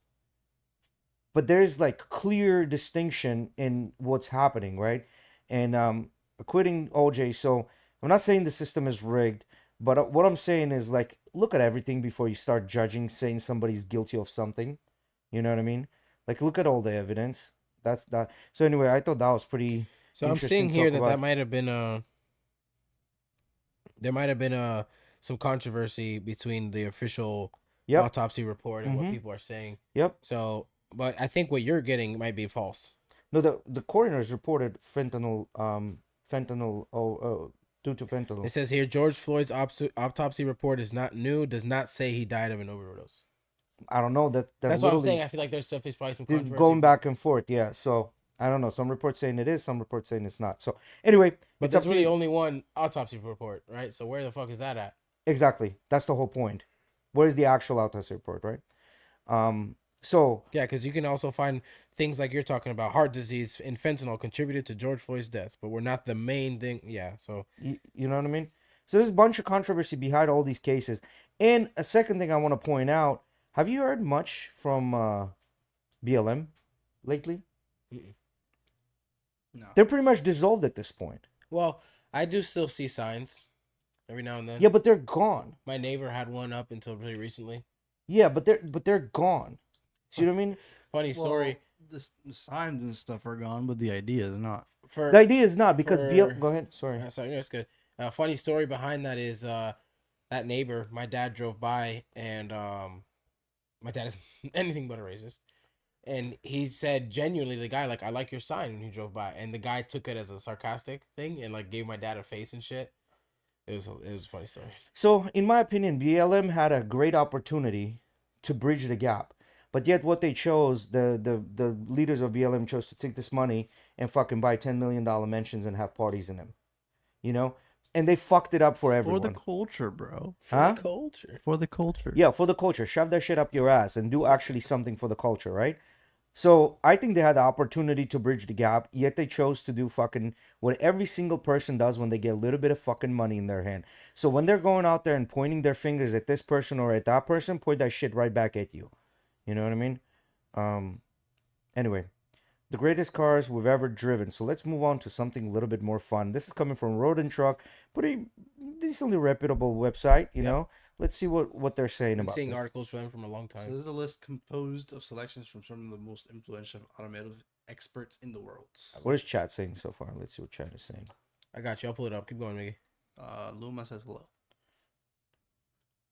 But there's like clear distinction in what's happening, right? And acquitting OJ. So I'm not saying the system is rigged, but what I'm saying is like look at everything before you start judging, saying somebody's guilty of something. You know what I mean? Like look at all the evidence. That's that. So anyway, I thought that was pretty. So I'm seeing here that might have been there might have been some controversy between the official autopsy report and what people are saying. Yep. So, but I think what you're getting might be false. No, the coroners reported fentanyl due to fentanyl. It says here George Floyd's autopsy report is not new. Does not say he died of an overdose. I don't know that's what I'm saying. I feel like there's probably some controversy going back and forth. Yeah, so I don't know. Some reports saying it is, some reports saying it's not. So anyway, but there's really only one autopsy report, right? So where the fuck is that at? Exactly. That's the whole point. Where's the actual autopsy report, right? So yeah, because you can also find things like you're talking about, heart disease and fentanyl contributed to George Floyd's death, but we're not the main thing. Yeah, so you know what I mean. So there's a bunch of controversy behind all these cases. And a second thing I want to point out: have you heard much from BLM lately? No. They're pretty much dissolved at this point. Well, I do still see signs every now and then. Yeah, but they're gone. My neighbor had one up until really recently. Yeah, but they're gone. See what I mean? Funny story. The signs and stuff are gone, but the idea is not. The idea is not because go ahead. Sorry. Sorry, that's good. Funny story behind that is that neighbor. My dad drove by, and my dad is anything but a racist. And he said genuinely, the guy, like, I like your sign when he drove by. And the guy took it as a sarcastic thing and like gave my dad a face and shit. It was a funny story. So, in my opinion, BLM had a great opportunity to bridge the gap. But yet, what they chose, the leaders of BLM chose to take this money and fucking buy $10 million mansions and have parties in them. You know? And they fucked it up for For the everyone. culture, bro. For Huh? the culture. For the culture. Yeah, for the culture. Shove that shit up your ass and do actually something for the culture, right? So I think they had the opportunity to bridge the gap, yet they chose to do fucking what every single person does when they get a little bit of fucking money in their hand. So when they're going out there and pointing their fingers at this person or at that person, point that shit right back at you. You know what I mean? Anyway, the greatest cars we've ever driven. So let's move on to something a little bit more fun. This is coming from Road and Truck, pretty decently reputable website. You Yep. know, let's see what they're saying Been about seeing this. articles for them from a long So time. this is a list composed of selections from some of the most influential automotive experts in the world. What is chat saying so far? Let's see what chat is saying. I got you. I'll pull it up. Keep going, Mickey. Luma says hello.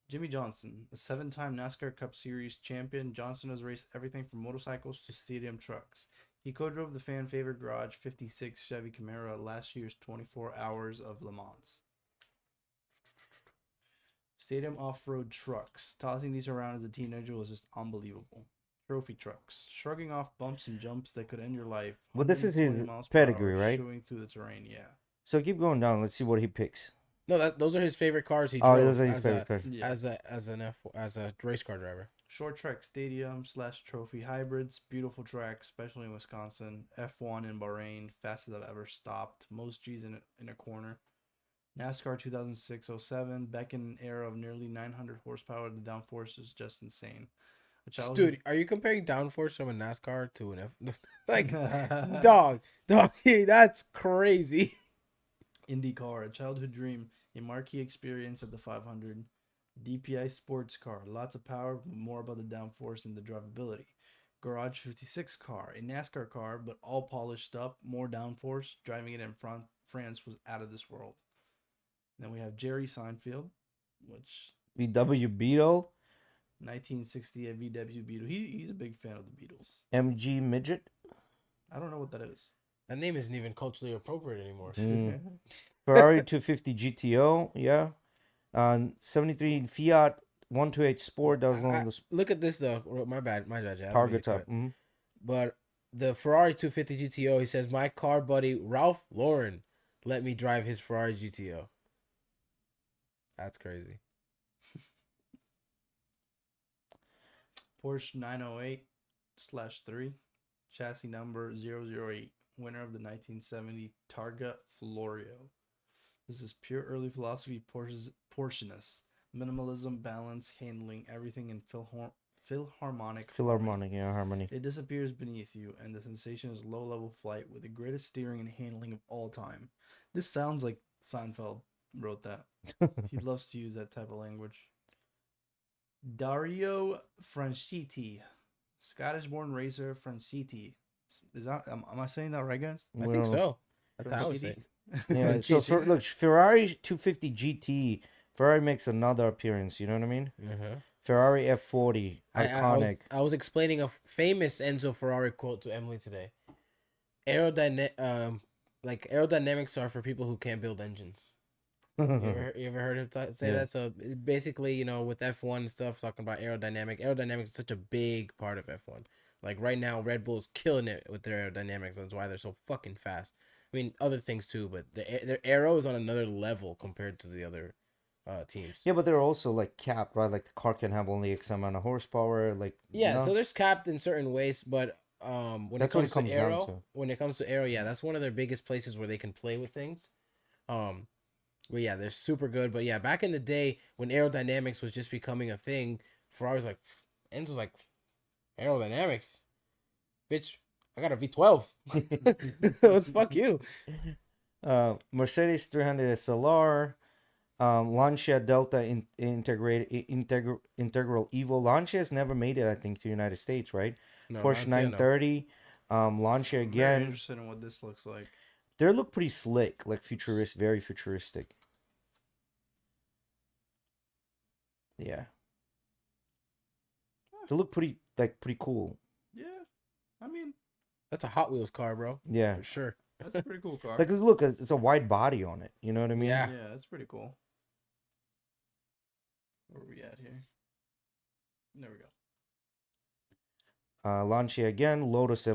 Jimmy Johnson, a 7-time NASCAR Cup Series champion, Johnson has raced everything from motorcycles to stadium trucks. He co-drove the fan favorite Garage 56 Chevy Camaro at last year's 24 Hours of Le Mans. Stadium off-road trucks. Tossing these around as a teenager was just unbelievable. Trophy trucks. Shrugging off bumps and jumps that could end your life. Well, this is his 120 miles per pedigree, hour, right? Shooing through the terrain, yeah. So keep going down. Let's see what he picks. No, those are his favorite cars he Oh, drove those are his as favorite a, cars. Yeah. as a race car driver. Short track stadium / trophy hybrids, beautiful track, especially in Wisconsin. F1 in Bahrain, fastest I've ever stopped. Most G's in a corner. NASCAR 2006-07, Beckon era of nearly 900 horsepower. The downforce is just insane. A childhood... Dude, are you comparing downforce from a NASCAR to an F? Like, dog, that's crazy. IndyCar, a childhood dream, a marquee experience at the 500. DPI sports car, lots of power, but more about the downforce and the drivability. Garage 56 car, a NASCAR car, but all polished up, more downforce. Driving it in France was out of this world. Then we have Jerry Seinfeld, which VW Beetle, 1960 VW Beetle. He's a big fan of the Beatles. MG Midget, I don't know what that is. That name isn't even culturally appropriate anymore. Ferrari 250 GTO, yeah. 73 Fiat 128 Sport. That was one of those Look at this though. My bad, Jack. I don't mean target to top. cut. But the Ferrari 250 GTO, he says, my car buddy Ralph Lauren let me drive his Ferrari GTO. That's crazy. Porsche 908/3, chassis number 008, winner of the 1970 Targa Florio. This is pure early philosophy Porscheness. Minimalism, balance, handling, everything in Philharmonic, yeah, harmony. It disappears beneath you, and the sensation is low-level flight with the greatest steering and handling of all time. This sounds like Seinfeld wrote that. He loves to use that type of language. Dario Franchitti, Scottish-born racer Franchitti. Is that am I saying that right, guys? I think so. That's how I would say it. Yeah. So look, Ferrari 250 GT. Ferrari makes another appearance. You know what I mean? Ferrari F40, iconic. I was explaining a famous Enzo Ferrari quote to Emily today. Aerodynamics are for people who can't build engines. You ever heard him say that? So basically, you know, with F1 and stuff, talking about aerodynamics is such a big part of F1. Like right now, Red Bull's killing it with their aerodynamics. That's why they're so fucking fast. I mean, other things too, but their aero is on another level compared to the other teams. Yeah, but they're also like capped, right? Like the car can have only X amount of horsepower. Like So there's capped in certain ways, but when that's it comes what it comes to down aero, to. when it comes to aero, yeah, that's one of their biggest places where they can play with things. But yeah, they're super good. But yeah, back in the day when aerodynamics was just becoming a thing, Ferrari was like, Enzo's like, aerodynamics, bitch. I got a V12. Let's fuck you. Mercedes 300 SLR, Lancia Delta Integral Evo. Lancia has never made it, I think, to the United States, right? No, Porsche Lancia, 930, Lancia I'm very again. interested in what this looks like. They look pretty slick, like futuristic, very futuristic. Yeah. They look pretty cool. Yeah. I mean, That's a Hot Wheels car, bro. Yeah. For sure. that's a pretty cool car. Like, look, it's a wide body on it. You know what I mean? Yeah. Yeah, that's pretty cool. Where are we at here? There we go. Lancia again. Lotus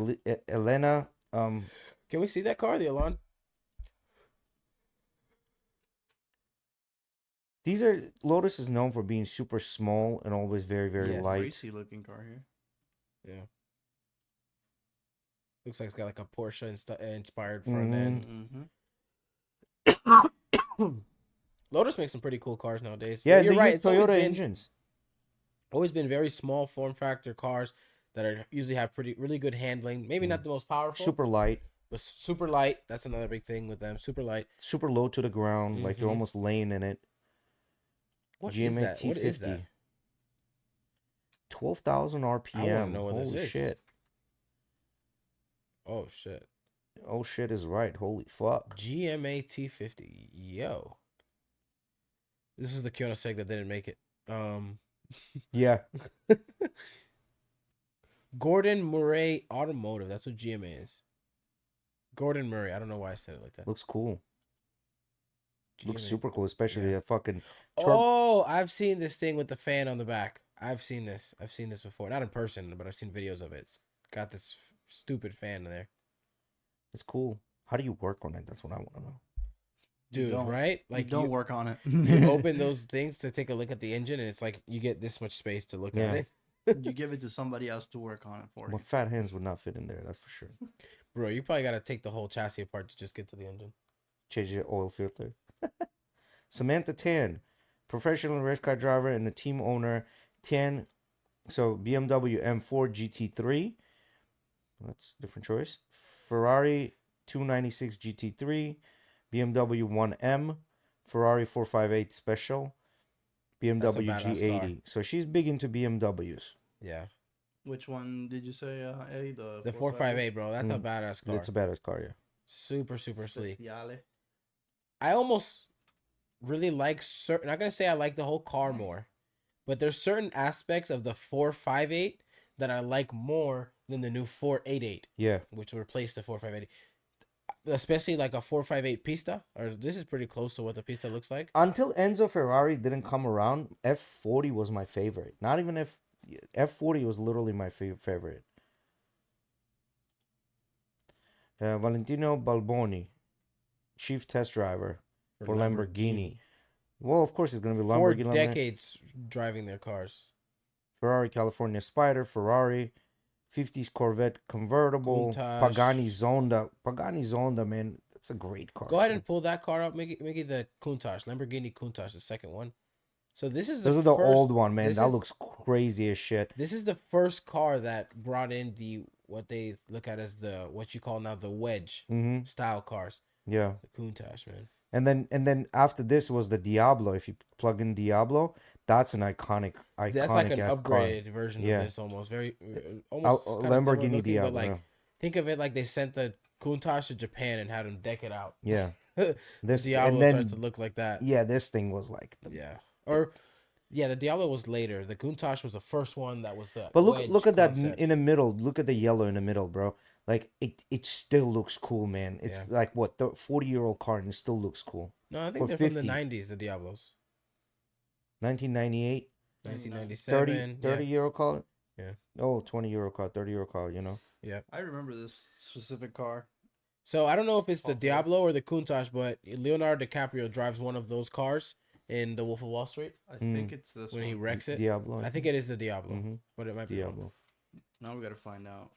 Elena. Can we see that car, the Elan? These are Lotus is known for being super small and always very, very Yes. light. Racy looking car here. Yeah. Looks like it's got like a Porsche inspired front end. Mm-hmm. Lotus makes some pretty cool cars nowadays. Yeah, you're they right. use It's always Toyota been, engines. always been very small form factor cars that are usually have really good handling. Maybe not the most powerful, Super light, but super light. That's another big thing with them. Super light. super low to the ground. Like you're Mhm. almost laying in it. What is GMA that? What is T50. that? 12,000 RPM. know what this Holy is. shit. Oh shit. Oh shit is right. Holy fuck. GMA T50. Yo. This is the Koenigsegg that didn't make it. Yeah. Gordon Murray Automotive. That's what GMA is. Gordon Murray. I don't know why I said it like that. Looks cool. Looks GMA. super cool, especially Yeah. that fucking Oh, I've seen this thing with the fan on the back. I've seen this. I've seen this before. Not in person, but I've seen videos of it. It's got this stupid fan in there. It's cool. How do you work on it? That's what I want to know. Dude, don't. right? Like, don't work on it. You open those things to take a look at the engine, and it's like you get this much space to look Yeah. at it. You give it to somebody else to work on it for My you. fat hands would not fit in there, that's for sure. Bro, you probably got to take the whole chassis apart to just get to the engine. Change your oil filter. Samantha Tan, professional race car driver and the team owner. Tan, so BMW M4 GT3. That's a different choice. Ferrari 296 GT3. BMW 1M. Ferrari 458 Special. BMW badass G80. car. So she's big into BMWs. Yeah. Which one did you say, Eddie? The 458, bro. That's a badass car. It's a badass car, yeah. Super, super sleek. Speciale. I almost really like certain. Not gonna say I like the whole car more, but there's certain aspects of the 458 that I like more than the new 488, Yeah. which replaced the 458. Especially like a 458 Pista, or this is pretty close to what the Pista looks like. Until Enzo Ferrari didn't come around, F40 was my favorite. Not even F40 was literally my favorite. Valentino Balboni, chief test driver for Lamborghini. Well, of course, it's going to be For Lamborghini. decades driving their cars. Ferrari California Spider, Ferrari, 50s Corvette convertible, Countach. Pagani Zonda. Pagani Zonda, man, that's a great car. Go ahead too. and pull that car up. Make it the Countach, Lamborghini Countach, the second one. So this is Those the are the first, old one, man. this That is- looks crazy as shit. This is the first car that brought in the what they look at as the what you call now the wedge Mm-hmm. style cars. Yeah. The Countach, man. And then after this was the Diablo. If you plug in Diablo, that's an iconic That's like an ass car. upgraded version Yeah. of this, almost very almost kinda Lamborghini similar looking, Diablo. But like, think of it like they sent the Countach to Japan and had them deck it out. yeah. The This Diablo and then starts to look like that. yeah, this thing was like Yeah. Or yeah, the Diablo was later. The Countach was the first one that was the. But look wedge at that concept. in the middle. Look at the yellow in the middle, bro. Like it still looks cool, man. It's Yeah. like what the 40-year-old car and it still looks cool. No, I think for they're 50. from the 90s, the Diablos. 1998, 1997. 30-year-old car. Yeah. Oh, 20-year-old car, 30-year-old car, you know. I remember this specific car. So I don't know if it's the Okay. Diablo or the Countach, but Leonardo DiCaprio drives one of those cars in The Wolf of Wall Street I think it's this when he one. wrecks it. Diablo. I think it is the Diablo, Mhm. but it might be wrong. Diablo. Now we gotta find out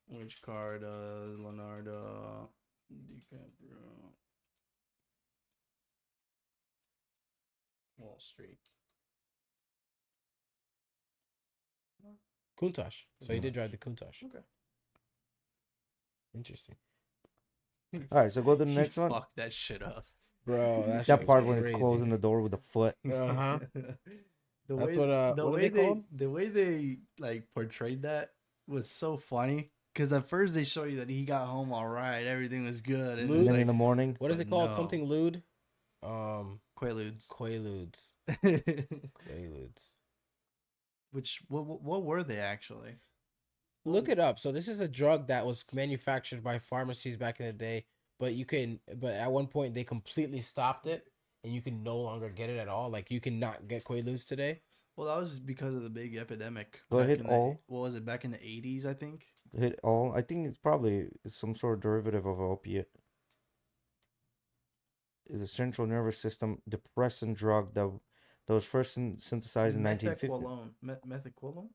which car does Leonardo DiCaprio Wall Street. Countach. So he did drive the Countach. Okay. Interesting, All right, so go to the He next one. fucked that shit up. bro. That part when it's closing the door with a foot. Uh huh. The That's way, what, the what are way they called? the way they like portrayed that was so funny. Because at first they show you that he got home all right, everything was good, and Lewd? And then then in the morning, What is it But called? no. Something lewd. Quaaludes. Quaaludes. Quaaludes. Which what were they actually? Look it up. So this is a drug that was manufactured by pharmacies back in the day, but at one point they completely stopped it, and you can no longer get it at all. Like you cannot get Quaaludes today. Well, that was just because of the big epidemic. Go ahead, all. What was it, back in the 80s, I think? Hit all. I think it's probably some sort of derivative of opiate. Is a central nervous system depressant drug that was first synthesized in 1950. Methaqualone?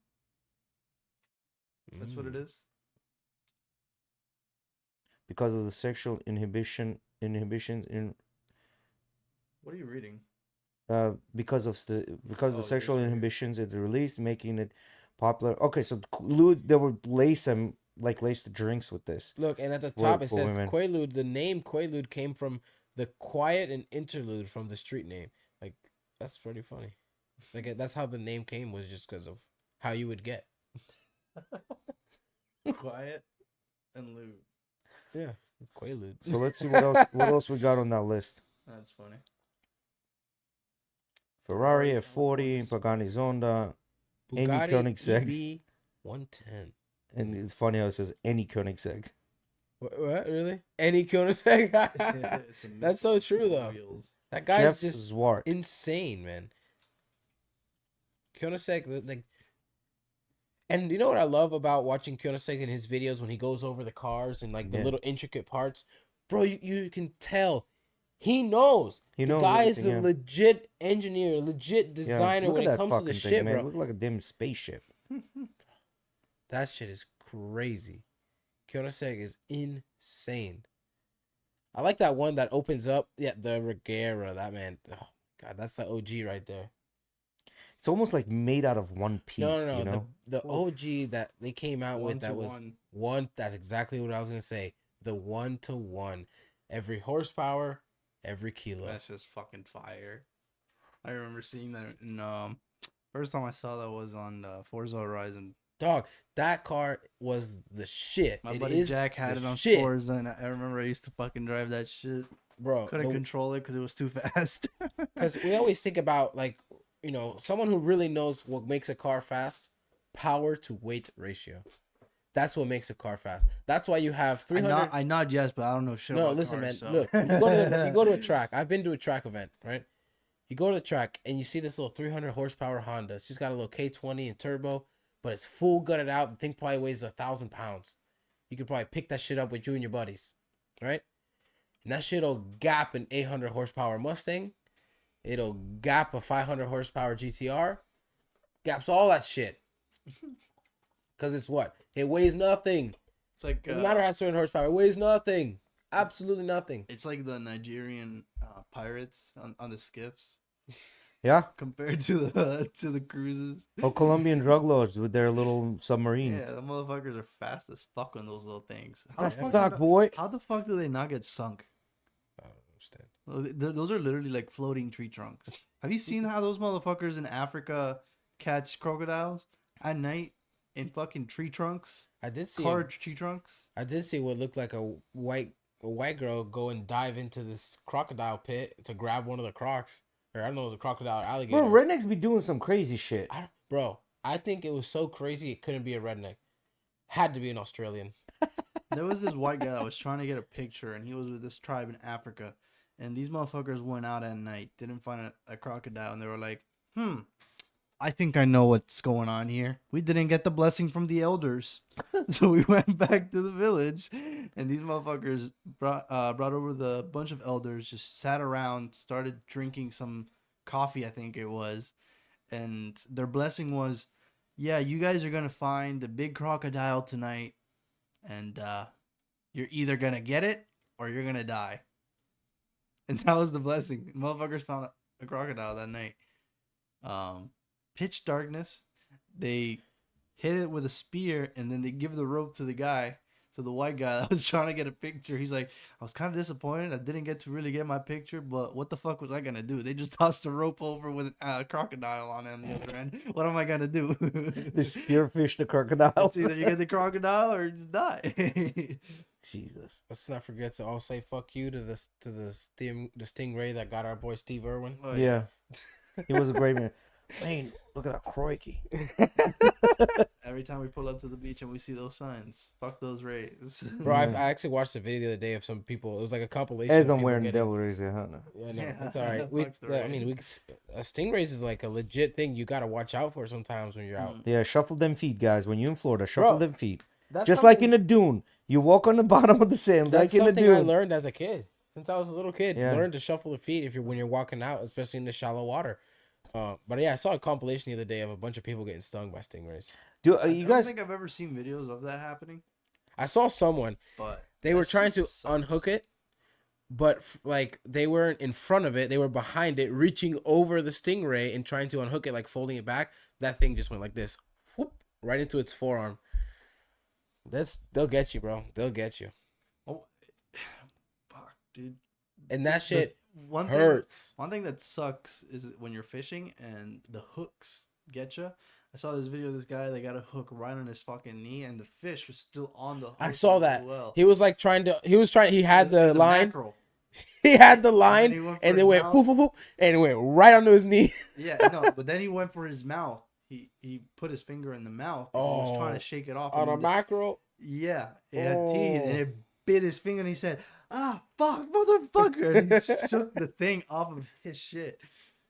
That's what it is? Because of the sexual inhibitions in What are you reading? because of the sexual yes, right here. inhibitions it released, making it popular. Okay, so Quaalude, they would lace the drinks with this. Look, and at the For- top it for says women. Quaalude. The name Quaalude came from the quiet and interlude from the street name. Like that's pretty funny. Like that's how the name came, was just because of how you would get. Quiet and lewd. Yeah, Quaalude. So let's see what else we got on that list. That's funny. Ferrari Ferrari F40, Pagani Zonda, any Bugatti Koenigsegg. EB 110. And it's funny how it says any Koenigsegg. What really? Any Koenigsegg? It's a mix That's so of true though. wheels. That guy's Jeff just Zwart. insane, man. Koenigsegg, like, and you know what I love about watching Koenigsegg in his videos when he goes over the cars and like the Yeah. little intricate parts, bro. You can tell he knows. He The knows guy is a everything, yeah. legit engineer, legit Yeah, designer look when at it that comes to fucking the thing, shit, man. It bro. looked like a damn spaceship. That shit is crazy. Koenigsegg is insane. I like that one that opens up. Yeah, the Regera. That man. Oh God, that's the OG right there. It's almost like made out of one piece. No. You know? The OG that they came out with, that was 1-to-1. one. That's exactly what I was gonna say. The 1-to-1. Every horsepower, every kilo. That's just fucking fire. I remember seeing that in first time I saw that was on Forza Horizon. Dog, that car was the shit. My It buddy is Jack had the it on shit, Forza, and I remember I used to fucking drive that shit. bro. Couldn't control it because it was too fast. Because we always think about, like, someone who really knows what makes a car fast. Power to weight ratio. That's what makes a car fast. That's why you have 300. I nod yes, but I don't know shit No, about listen, cars, man. so. Look, you go to a track. I've been to a track event, right? You go to the track and you see this little 300 horsepower Honda. It's just got a little K20 and turbo, but it's full gutted out. The thing probably weighs 1,000 pounds. You could probably pick that shit up with you and your buddies, right? And that shit'll gap an 800 horsepower Mustang. It'll gap a 500 horsepower GTR. Gaps all that shit. Because it's what? It weighs nothing. It's like Doesn't matter how certain horsepower. It weighs nothing. Absolutely nothing. it's like the Nigerian pirates on the skiffs Yeah. compared to the cruises. Oh, Colombian drug lords with their little submarines. Yeah, the motherfuckers are fast as fuck on those little things. Fast fuck, boy. How the fuck do they not get sunk? I don't understand. Those are literally like floating tree trunks. Have you seen how those motherfuckers in Africa catch crocodiles at night in fucking tree trunks? I did see. Tree trunks. I did see what looked like a white girl go and dive into this crocodile pit to grab one of the crocs. Or I don't know, it was a crocodile alligator. Bro, rednecks be doing some crazy shit. I think it was so crazy it couldn't be a redneck. Had to be an Australian. There was this white guy that was trying to get a picture, and he was with this tribe in Africa. And these motherfuckers went out at night, didn't find a crocodile, and they were like, I think I know what's going on here. We didn't get the blessing from the elders. So we went back to the village, and these motherfuckers brought over the bunch of elders, just sat around, started drinking some coffee, I think it was. And their blessing was, yeah, you guys are going to find a big crocodile tonight, and you're either going to get it or you're going to die. And that was the blessing. Motherfuckers found a crocodile that night. Pitch darkness. They hit it with a spear, and then they give the rope to the guy, to the white guy that was trying to get a picture. He's like, I was kind of disappointed. I didn't get to really get my picture, but what the fuck was I going to do? They just tossed the rope over with a crocodile on it on the other end. What am I going to do? They spearfish the crocodile. It's either you get the crocodile or just die. Jesus. Let's not forget to all say fuck you to the stingray that got our boy Steve Irwin. Oh, Yeah. He was a great man. Man, look at that crikey. Every time we pull up to the beach and we see those signs, fuck those rays. Bro, Yeah. I actually watched a video the other day of some people. It was like a compilation. As Of I'm people wearing getting... devil rays, huh? Yeah, no, Yeah, it's all right. We, fuck the I mean, rays. stingrays is like a legit thing you gotta watch out for sometimes when you're out. Yeah, shuffle them feet, guys. When you're in Florida, shuffle Bro, them feet. That's Just like something- in a dune. You walk on the bottom of the sand, That's like in a something I dune. learned as a kid. Since I was a little kid, Yeah. learn to shuffle the feet if you're when you're walking out, especially in the shallow water. But yeah, I saw a compilation the other day of a bunch of people getting stung by stingrays. Do I you don't guys? think I've ever seen videos of that happening, I saw someone. but They were that trying shit to sucks. unhook it, but like they weren't in front of it. They were behind it, reaching over the stingray and trying to unhook it, like folding it back. That thing just went like this, whoop, right into its forearm. They'll get you, bro. They'll get you. Oh, fuck, dude. And that shit One hurts. One thing that sucks is when you're fishing and the hooks get you. I saw this video of this guy. They got a hook right on his fucking knee, and the fish was still on the hook. I saw as that. Well. He was like trying to. He had It the was a line. mackerel. He had the then line, he went for and then his went mouth. whoop, whoop, whoop, and it went right onto his knee. Yeah, no, but then he went for his mouth. He put his finger in the mouth. And he was trying Oh, to shake it off. On and a then the- mackerel. Yeah, it had teeth, and Oh. it bit his finger, and he said, "Ah, fuck, motherfucker!" And he shook the thing off of his shit.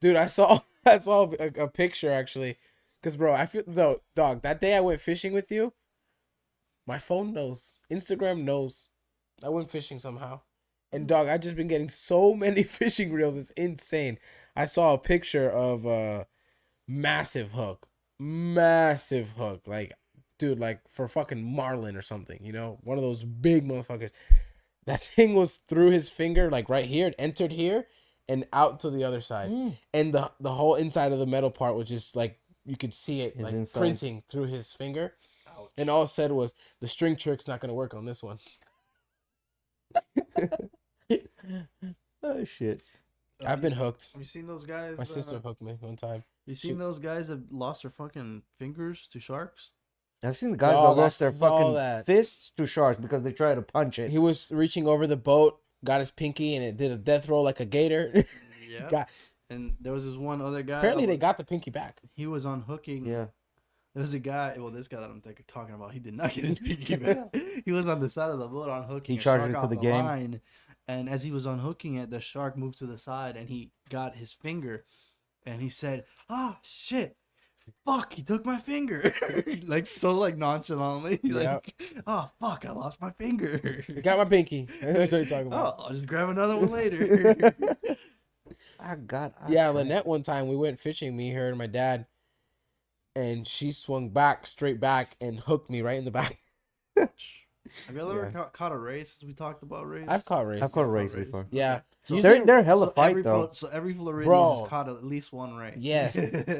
Dude, I saw a picture actually, cause bro, I feel though, dog. That day I went fishing with you. My phone knows. Instagram knows. I went fishing somehow, and dog, I just been getting so many fishing reels. It's insane. I saw a picture of a massive hook, like, dude, like for fucking marlin or something. You know, one of those big motherfuckers. That thing was through his finger, like right here. It entered here and out to the other side. And the whole inside of the metal part was just like you could see it His like inside. printing through his finger. Ouch. And all it said was the string trick's not gonna work on this one. Oh shit! I've been hooked. Have you seen those guys? My sister hooked me one time. You seen those guys that lost their fucking fingers to sharks? I've seen the guys Dog, that I lost their saw fucking that. fists to sharks because they tried to punch it. He was reaching over the boat, got his pinky, and it did a death roll like a gator. Yeah. Got- And there was this one other guy. apparently, that they was- got the pinky back. He was unhooking. Yeah. There was a guy. Well, this guy that I'm talking about, he did not get his pinky back. He was on the side of the boat unhooking. He a charged shark it to off the game. line, and as he was unhooking it, the shark moved to the side, and he got his finger, and he said, "Ah, shit." Fuck, he took my finger. Like so like nonchalantly. Like, oh fuck, I lost my finger. You got my pinky. That's what you're talking about. Oh, I'll just grab another one later. Yeah, Lynette, one time we went fishing, me, her, and my dad, and she swung back, straight back, and hooked me right in the back. Have you ever caught a ray since we talked about rays? I've caught rays. I've caught a rays. race before. Yeah. So They're hella fight every though. So every Floridian Bro. has caught at least one ray. Yes.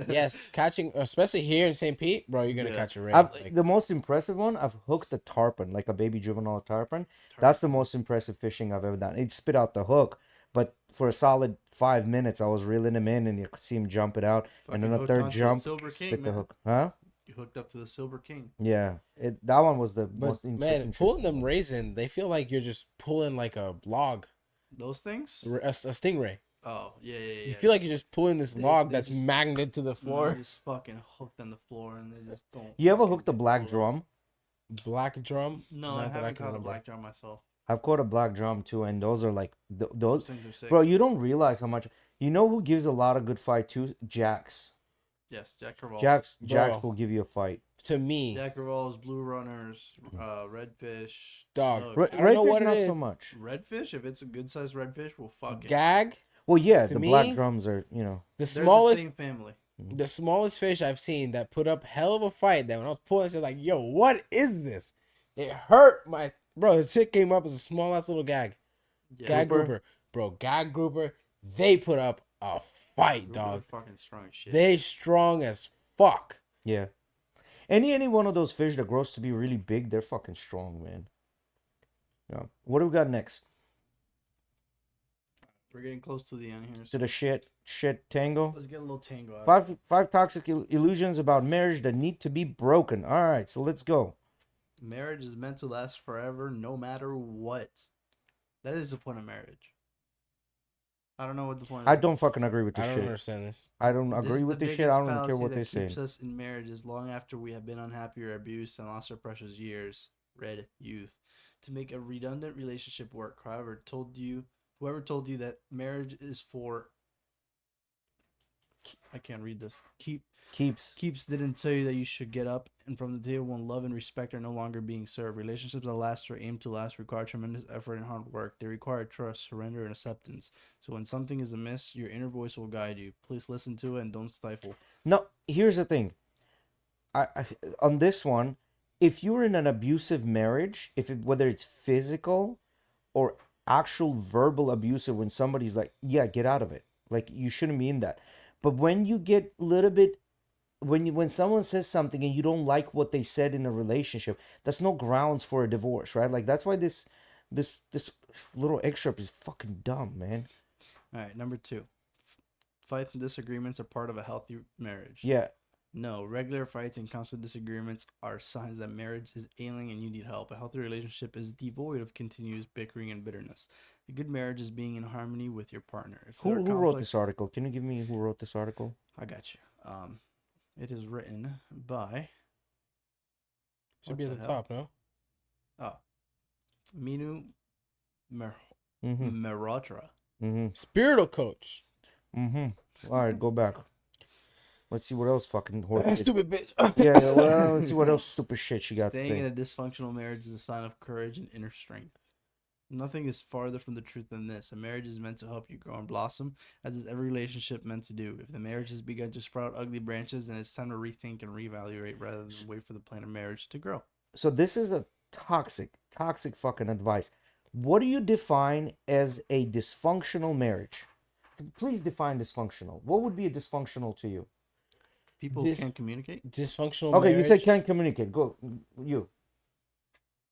Yes. Catching, especially here in St. Pete, bro, you're going to Yeah. catch a ray. I've, Like, the most impressive one, I've hooked a tarpon, like a baby juvenile tarpon. That's the most impressive fishing I've ever done. It spit out the hook, but for a solid 5 minutes, I was reeling him in, and you could see him jump it out, and Fucking then a hooked third onto the jump, Silver spit King, the man. hook. Huh? You hooked up to the Silver King. Yeah, that one was the but, most man, interesting. pulling them rays in, they feel like you're just pulling like a log, Those things? a stingray. Oh, yeah. You feel like you're just pulling this They- log they that's just- magneted to the They're floor. just fucking hooked on the floor, and they just don't. You ever fucking hooked a get black pulled. drum? Black drum? No, Not I that haven't can caught a remember. black drum myself. I've caught a black drum too, and those are like Those those. things are sick. Bro, you don't realize how much. You know who gives a lot of good fight too? Jacks. Yes, Jack Crevalle. Jacks Bro. will give you a fight. To me, Jack Crevalle's blue runners, redfish. Dog. snook. I don't know what it not is. so much. Redfish, if it's a good sized redfish, will fucking. gag, Well, yeah, To the black me- drums are the They're the smallest, same family. the smallest fish I've seen that put up hell of a fight. That when I was pulling, it's just like, yo, what is this? It hurt my bro. The shit came up as a small ass little gag. Yeah, Gag grouper, bro. Gag grouper. They put up a fight, Grouper dog. fucking strong as shit. They strong as fuck. Yeah. Any one of those fish that grows to be really big, they're fucking strong, man. Yeah. What do we got next? We're getting close to the end here. To So the shit tango. let's get a little tango out. Five toxic illusions about marriage that need to be broken. All right, so let's go. Marriage is meant to last forever, no matter what. That is the point of marriage. I don't know what the point I is. don't fucking agree with I this don't shit. understand this. I don't This agree is with the this shit. I biggest don't even care fallacy what they're that keeps saying. us in marriages long after we have been unhappy or abused and lost our precious years. Red youth. To make a redundant relationship work, whoever told you that marriage is for I can't read this. Keeps. Keeps didn't tell you that you should get up and from the table when love and respect are no longer being served. Relationships that last or aim to last require tremendous effort and hard work. They require trust, surrender, and acceptance. So when something is amiss, your inner voice will guide you. Please listen to it and don't stifle. No, here's the thing. I on this one, if you're in an abusive marriage, whether it's physical or actual verbal abusive, when somebody's like, yeah, get out of it. Like you shouldn't be in that. But when you get a little bit when someone says something and you don't like what they said in a relationship, that's no grounds for a divorce, right? Like that's why this little excerpt is fucking dumb, man. All right, number 2. Fights and disagreements are part of a healthy marriage. Yeah. No, regular fights and constant disagreements are signs that marriage is ailing and you need help. A healthy relationship is devoid of continuous bickering and bitterness. A good marriage is being in harmony with your partner. If there Who are wrote this conflicts- article? Can you give me who wrote this article? I got you. It is written by. Should What be at the the hell? top, no? Oh, Minu Mm-hmm. Merotra. Mm-hmm. Spiritual coach. Mm-hmm. All right, go back. Let's see what else fucking horrible. Stupid bitch. Yeah, well, let's see what else stupid shit she got to Staying in think. a dysfunctional marriage is a sign of courage and inner strength. Nothing is farther from the truth than this. A marriage is meant to help you grow and blossom, as is every relationship meant to do. If the marriage has begun to sprout ugly branches, then it's time to rethink and reevaluate rather than wait for the plan of marriage to grow. So this is a toxic fucking advice. What do you define as a dysfunctional marriage? Please define dysfunctional. What would be a dysfunctional to you? People can't communicate. Dysfunctional Okay, marriage. you said can't communicate. Go, you.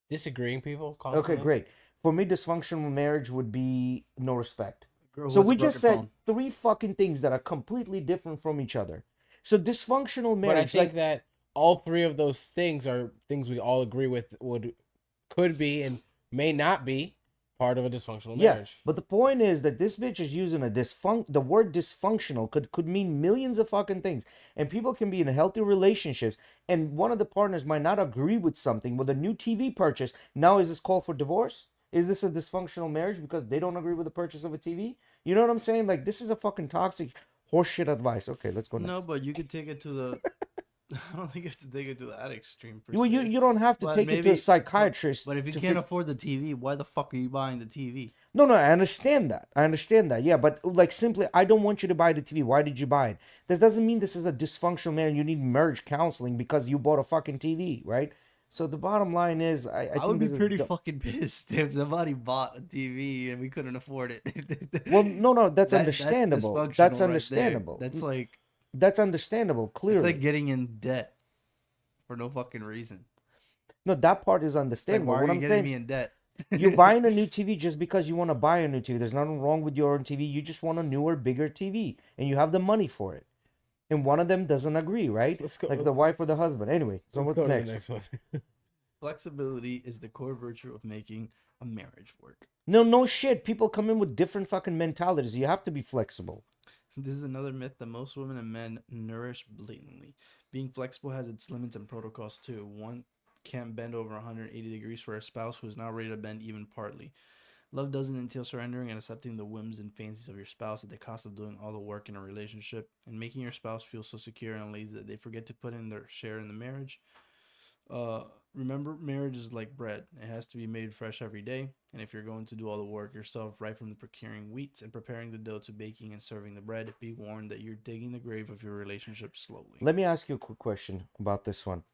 Disagreeing people constantly. Okay, great. For me, dysfunctional marriage would be no respect. Girl who So has a we just broken said phone. 3 fucking things that are completely different from each other. So dysfunctional But I marriage, think like, that all 3 of those things are things we all agree with could be and may not be part of a dysfunctional yeah. marriage. But the point is that this bitch is using the word dysfunctional could mean millions of fucking things. And people can be in healthy relationships and one of the partners might not agree with something with a new TV purchase. Now is this call for divorce? Is this a dysfunctional marriage because they don't agree with the purchase of a TV? You know what I'm saying? Like this is a fucking toxic horseshit advice. Okay, let's go next. No, but you could take it to the. I don't think you have to take it to that extreme. Per Well, se. you don't have to But take it to maybe- a psychiatrist. But if you to can't fig- afford the TV, why the fuck are you buying the TV? No, I understand that. Yeah, but like simply, I don't want you to buy the TV. Why did you buy it? This doesn't mean this is a dysfunctional marriage. You need marriage counseling because you bought a fucking TV, right? So the bottom line is, I I think would be this is pretty dumb. fucking pissed if somebody bought a TV and we couldn't afford it. Well, no, that's That- understandable. dysfunctional That's right understandable. there. That's like That's understandable. Clearly, it's like getting in debt for no fucking reason. no, that part is It's like, understandable. why are What you I'm getting saying, me in debt? you're buying a new TV just because you want to buy a new TV. There's nothing wrong with your own TV. You just want a newer, bigger TV, and you have the money for it. And one of them doesn't agree, right? Let's go. Like the wife or the husband. Anyway, so Let's what's go to the next? next one. Flexibility is the core virtue of making a marriage work. No shit. People come in with different fucking mentalities. You have to be flexible. This is another myth that most women and men nourish blatantly. Being flexible has its limits and protocols too. One can't bend over 180 degrees for a spouse who is not ready to bend even partly. Love doesn't entail surrendering and accepting the whims and fancies of your spouse at the cost of doing all the work in a relationship and making your spouse feel so secure and lazy that they forget to put in their share in the marriage. Remember, marriage is like bread. It has to be made fresh every day. And if you're going to do all the work yourself, right from the procuring wheat and preparing the dough to baking and serving the bread, be warned that you're digging the grave of your relationship slowly. Let me ask you a quick question about this one.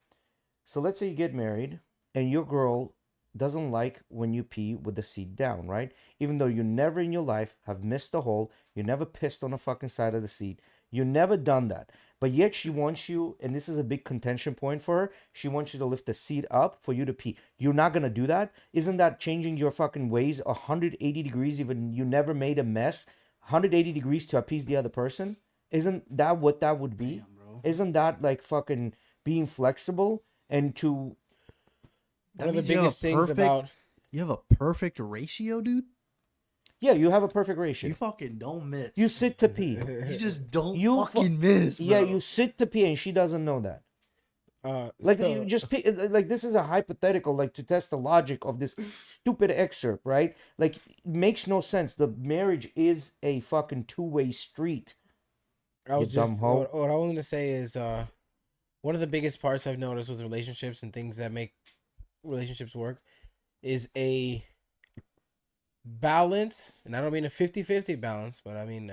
So let's say you get married and your girl doesn't like when you pee with the seat down, right? Even though you never in your life have missed a hole, you never pissed on the fucking side of the seat. You never done that. But yet she wants you, and this is a big contention point for her, she wants you to lift the seat up for you to pee. You're not going to do that? Isn't that changing your fucking ways 180 degrees even you never made a mess? 180 degrees to appease the other person? Isn't that what that would be? Damn, bro. Isn't that like fucking being flexible and to... One of the means you have biggest a things perfect- about You have a perfect ratio, dude? Yeah, you have a perfect You ratio. fucking don't miss. You sit to pee. You just don't You fucking miss, bro. Yeah, you sit to pee, and she doesn't know that. Like you just pee, like this is a hypothetical, like to test the logic of this stupid excerpt, right? Like it makes no sense. The marriage is a fucking two-way street. I was You dumb just hoe. what I wanted to say is one of the biggest parts I've noticed with relationships and things that make relationships work is a balance, and I don't mean a 50-50 balance, but I mean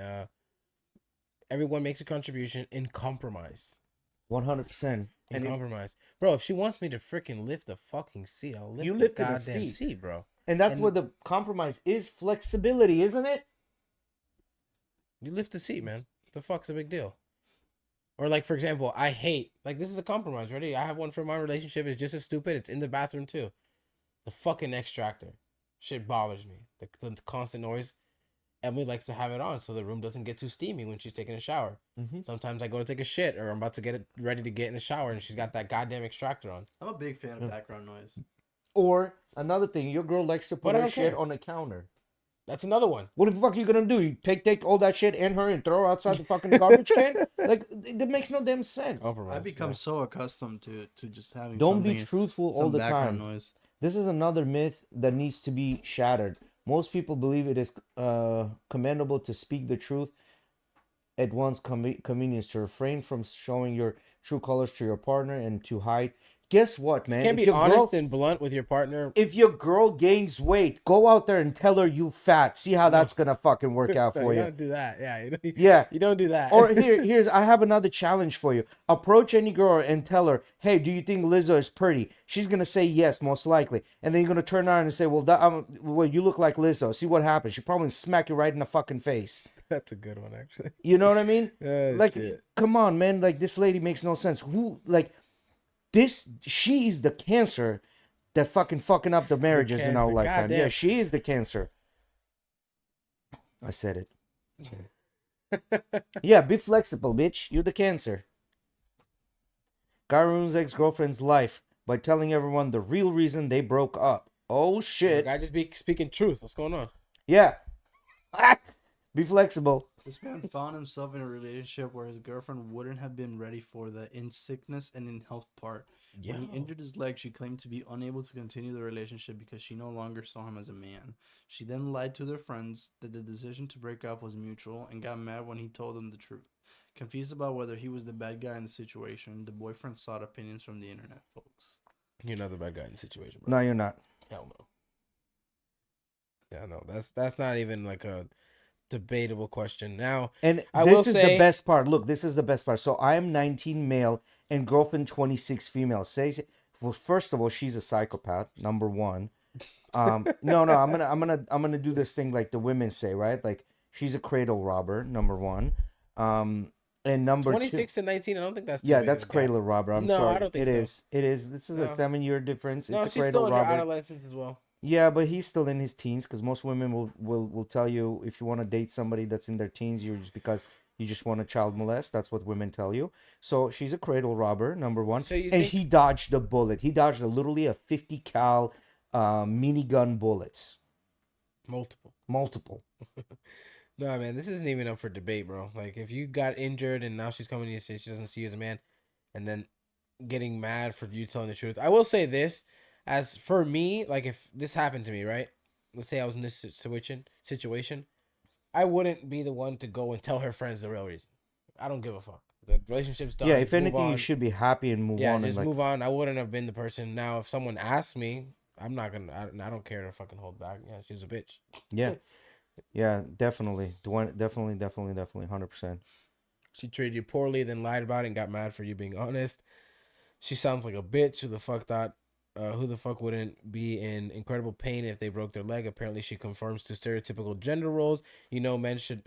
everyone makes a contribution in compromise. 100%. In And compromise. Bro, if she wants me to freaking lift the fucking seat, I'll lift You the lifted a goddamn seat. seat, bro. that's And- what the compromise is, flexibility, isn't it? You lift the seat, man. The fuck's the big deal? Or like, for example, I hate, like, this is a compromise, ready? I have one for my relationship. It's just as stupid. It's in the bathroom too. The fucking extractor. Shit bothers me. The constant noise. Emily likes to have it on so the room doesn't get too steamy when she's taking a shower. Mm-hmm. Sometimes I go to take a shit or I'm about to get it ready to get in the shower and she's got that goddamn extractor on. I'm a big fan of background noise. Or another thing, your girl likes to But put I her don't shit care. on the counter. That's another one. What the fuck are you gonna do? You take all that shit and her and throw her outside the fucking garbage can? Like that makes no damn sense. Compromise. I've become yeah. so accustomed to just having Don't be something- truthful all some the background time. noise. This is another myth that needs to be shattered. Most people believe it is commendable to speak the truth at one's convenience, to refrain from showing your true colors to your partner, and to hide. Guess what, man? You can't If be your honest girl- and blunt with your partner. If your girl gains weight, go out there and tell her you fat. See how that's gonna fucking work out No, for you you. don't do that. Yeah. Yeah. You don't do that. Or here's I have another challenge for you. Approach any girl and tell her, "Hey, do you think Lizzo is pretty?" She's gonna say yes, most likely, and then you're gonna turn around and say, "Well, you look like Lizzo." See what happens? She probably smack you right in the fucking face. That's a good one, actually. You know what I mean? Like, Shit. come on, man. Like, this lady makes no sense. Who, like, this? She is the cancer that fucking up the marriages in our cancer, lifetime. goddamn. Yeah, she is the cancer. I said it. Yeah, be flexible, bitch. You're the cancer. Guy ruins ex-girlfriend's life by telling everyone the real reason they broke up. Oh shit. Guy just be speaking truth. What's going on? Yeah. Be flexible. This man found himself in a relationship where his girlfriend wouldn't have been ready for the in sickness and in health part. When he injured his leg, she claimed to be unable to continue the relationship because she no longer saw him as a man. She then lied to their friends that the decision to break up was mutual and got mad when he told them the truth. Confused about whether he was the bad guy in the situation, the boyfriend sought opinions from the internet, folks. You're not the bad guy in the situation, bro. No, you're not. Hell no. Yeah, no. That's not even like a debatable question. Now, And I will this is say- the best part. Look, this is the best part. So I am 19 male and girlfriend 26 female. Says, well, first of all, she's a psychopath. Number one. No, I'm gonna do this thing like the women say, right? Like she's a cradle robber. Number one. And number 26 two. to 19, I don't think that's too Yeah, big that's of a gap. cradle robber. I'm No, sorry. I don't think It so. is. It is. This is a No. 7-year difference. No, It's a she's cradle still in her robber. adolescence as well. Yeah, but he's still in his teens because most women will tell you if you want to date somebody that's in their teens, you're just because you just want to child molest. That's what women tell you. So she's a cradle robber, number one. So you and think- he dodged a bullet. He dodged literally a 50 cal minigun bullets. Multiple. No, man, this isn't even up for debate, bro. Like, if you got injured and now she's coming to you and saying she doesn't see you as a man, and then getting mad for you telling the truth. I will say this, as for me, like, if this happened to me, right? Let's say I was in this situation, I wouldn't be the one to go and tell her friends the real reason. I don't give a fuck. The relationship's done. Yeah, if move anything, you on. should be happy and move Yeah, on. just And move on. I wouldn't have been the person. Now, if someone asked me, I'm not gonna. I don't care to fucking hold back. Yeah, she's a bitch. yeah, yeah, definitely. The one, definitely, 100%. She treated you poorly, then lied about it and got mad for you being honest. She sounds like a bitch. Who the fuck thought? Who the fuck wouldn't be in incredible pain if they broke their leg? Apparently, she conforms to stereotypical gender roles. You know, men should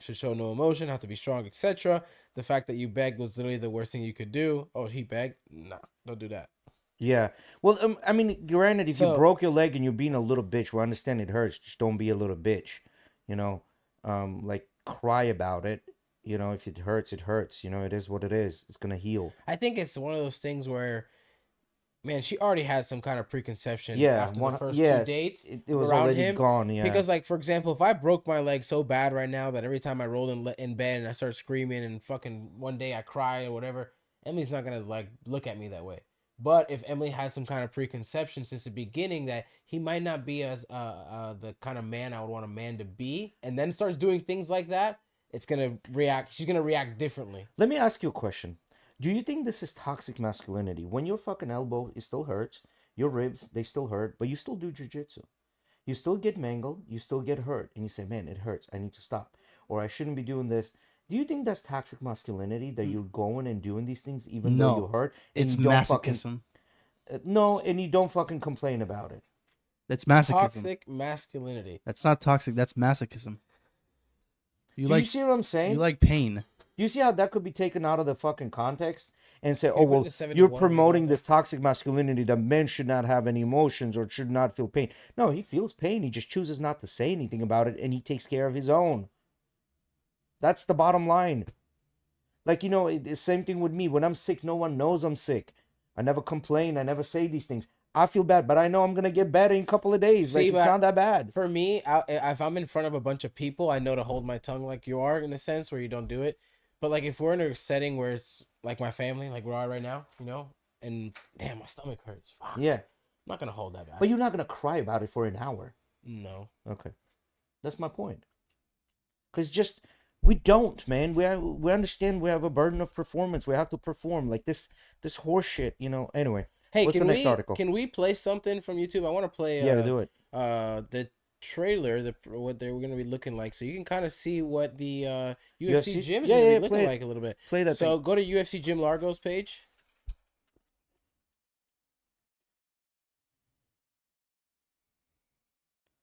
show no emotion, have to be strong, etc. The fact that you begged was literally the worst thing you could do. Oh, he begged? Nah, don't do that. Yeah. Well, I mean, granted, if you So- broke your leg and you're being a little bitch, we understand it hurts. Just don't be a little bitch. You know, like cry about it. You know, if it hurts, it hurts. You know, it is what it is. It's gonna heal. I think it's one of those things where Man, she already had some kind of preconception Yeah, after the first two yes, dates it was around already him. gone. Yeah, Because, like, for example, if I broke my leg so bad right now that every time I roll in bed and I start screaming and fucking one day I cry or whatever, Emily's not gonna like look at me that way. But if Emily had some kind of preconception since the beginning that he might not be as the kind of man I would want a man to be, and then starts doing things like that, it's gonna react. She's gonna react differently. let me ask you a question. Do you think this is toxic masculinity? When your fucking elbow, it still hurts, your ribs, they still hurt, but you still do jujitsu. You still get mangled, you still get hurt, and you say, man, it hurts, I need to stop, or I shouldn't be doing this. Do you think that's toxic masculinity that you're going and doing these things even though you No, hurt and it's you don't fucking masochism. no, and you don't fucking complain about it? That's masochism. Toxic masculinity. That's not toxic. That's masochism. You Do like you see what I'm saying? you like pain. Do you see how that could be taken out of the fucking context and say, Can oh, you put it well, to 71 you're when you promoting got this toxic masculinity that men should not have any emotions or should not feel pain? No, he feels pain. He just chooses not to say anything about it and he takes care of his own. That's the bottom line. Like, the same thing with me. When I'm sick, no one knows I'm sick. I never complain. I never say these things. I feel bad, but I know I'm going to get better in a couple of days. See, Like, it's but not that bad. for me, if I'm in front of a bunch of people, I know to hold my tongue like you are in a sense where you don't do it. But like if we're in a setting where it's like my family, like we are right now, and damn, my stomach hurts. Fuck. Yeah. I'm not gonna hold that back. But you're not going to cry about it for an hour. No. Okay. That's my point. Because just, we don't, man. We understand we have a burden of performance. We have to perform. Like this horse shit, Anyway. Hey, What's can the next we article? can we play something from YouTube? I want to play Yeah, do it. the trailer, what they're going to be looking like, so you can kind of see what the UFC UFC? gym is Yeah, going to yeah, be play looking it. like a little bit. Play that So thing. go to UFC Jim Largo's page.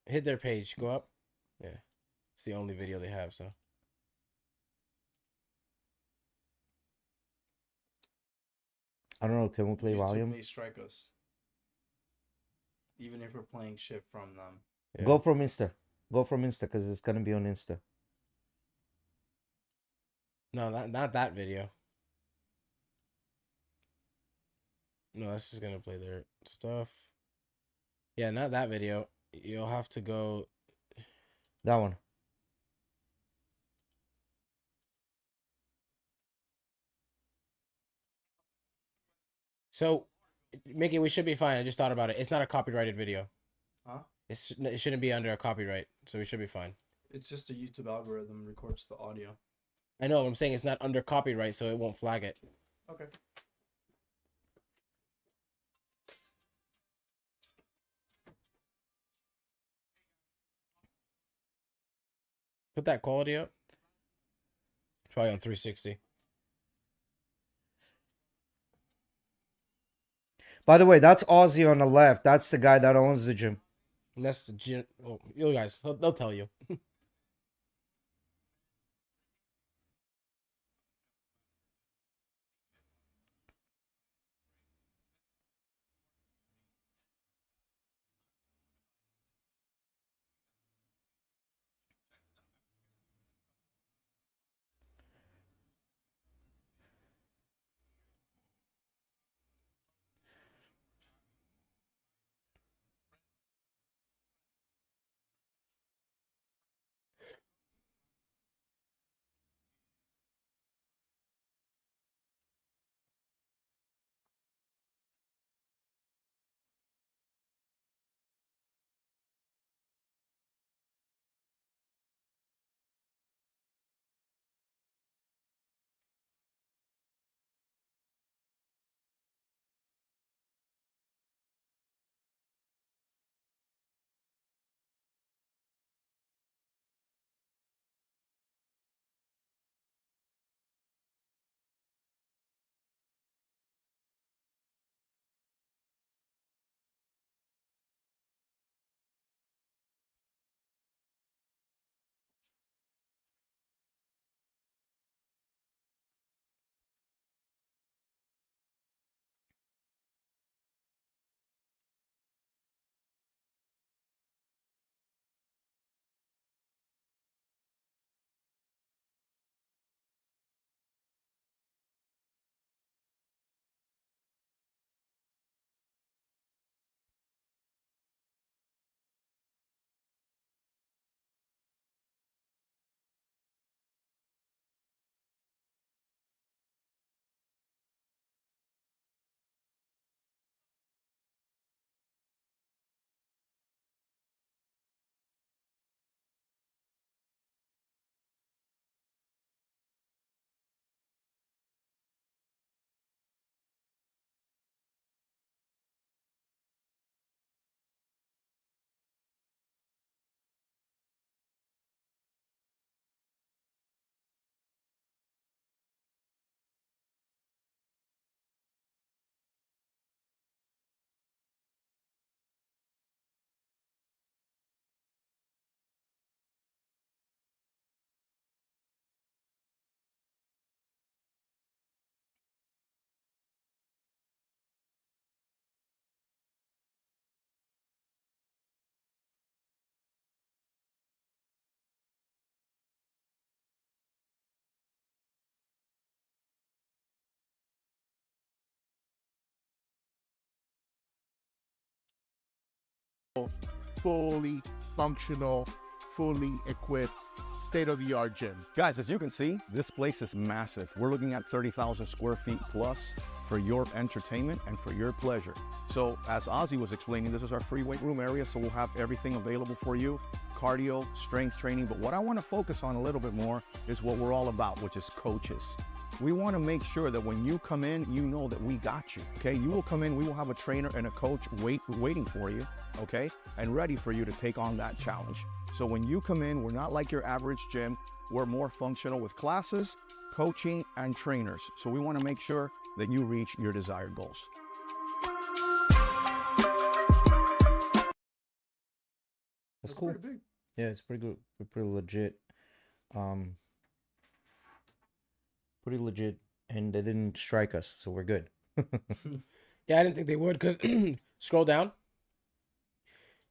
Hit their page. Go up. Yeah, it's the only video they have. So I don't know. Can we play YouTube volume? may strike us, even if we're playing shit from them. yeah. Go from Insta. Go from Insta because it's going to be on Insta. No, not that video. No, that's just gonna play their stuff. Yeah, not that video. You'll have to go. That one. So, Mickey, we should be fine. I just thought about it. It's not a copyrighted video. Huh? It shouldn't be under a copyright, so we should be fine. It's just a YouTube algorithm records the audio. I know. I'm saying it's not under copyright, so it won't flag it. Okay. Put that quality up. Probably on 360. By the way, that's Aussie on the left. That's the guy that owns the gym. And that's the gym. Oh, you guys, they'll tell you. fully functional, fully equipped, state-of-the-art gym. Guys, as you can see, this place is massive. We're looking at 30,000 square feet plus for your entertainment and for your pleasure. So as Ozzy was explaining, this is our free weight room area, so we'll have everything available for you. Cardio, strength training, but what I want to focus on a little bit more is what we're all about, which is coaches. We want to make sure that when you come in, you know that we got you, okay? You will come in, we will have a trainer and a coach waiting for you, okay? And ready for you to take on that challenge. So when you come in, we're not like your average gym. We're more functional with classes, coaching, and trainers. So we want to make sure that you reach your desired goals. That's cool. Pretty big. Yeah, it's pretty good. Pretty legit. Pretty legit. And they didn't strike us, so we're good. Yeah, I didn't think they would because scroll down.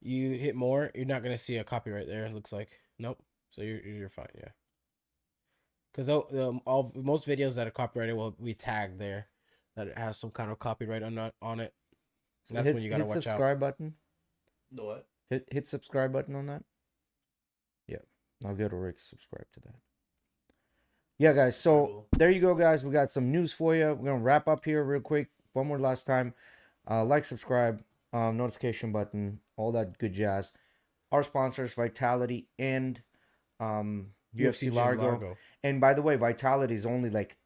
You hit more, you're not gonna see a copyright there. It looks like nope. So you're fine, yeah. Because most videos that are copyrighted will be tagged there that it has some kind of copyright on it. So That's when you gotta hit watch out. subscribe button. The what? Hit subscribe button on that. Yeah, I'll get a Rick subscribe to that. Yeah, guys. So Cool. there you go, guys. We got some news for you. We're gonna wrap up here real quick. One more last time. Like, subscribe, notification button, all that good jazz. Our sponsors, Vitality and UFC Gym Largo. And by the way, Vitality is only like,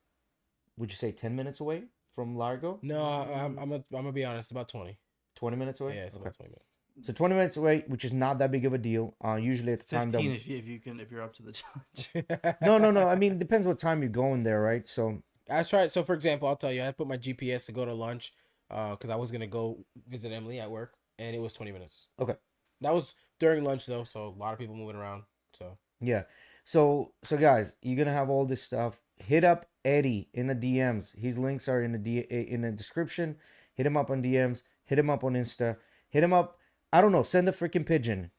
would you say 10 minutes away from Largo? No, I'm gonna be honest. About 20. 20 minutes away? Yeah, it's Okay. about 20 minutes. So 20 minutes away, which is not that big of a deal. Usually at the time 15 that if you're up to the challenge. no. I mean, it depends what time you're going there, right? So I tried. So for example, I'll tell you, I put my GPS to go to lunch, because I was gonna go visit Emily at work, and it was 20 minutes. Okay. That was during lunch though, so a lot of people moving around. So yeah. So guys, you're gonna have all this stuff. Hit up Eddie in the DMs. His links are in the description. Hit him up on DMs. Hit him up on Insta. Hit him up. I don't know. Send a freaking pigeon.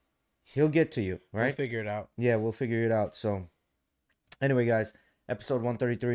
He'll get to you, right? we'll figure it out. Yeah, we'll figure it out. So anyway, guys, episode 133.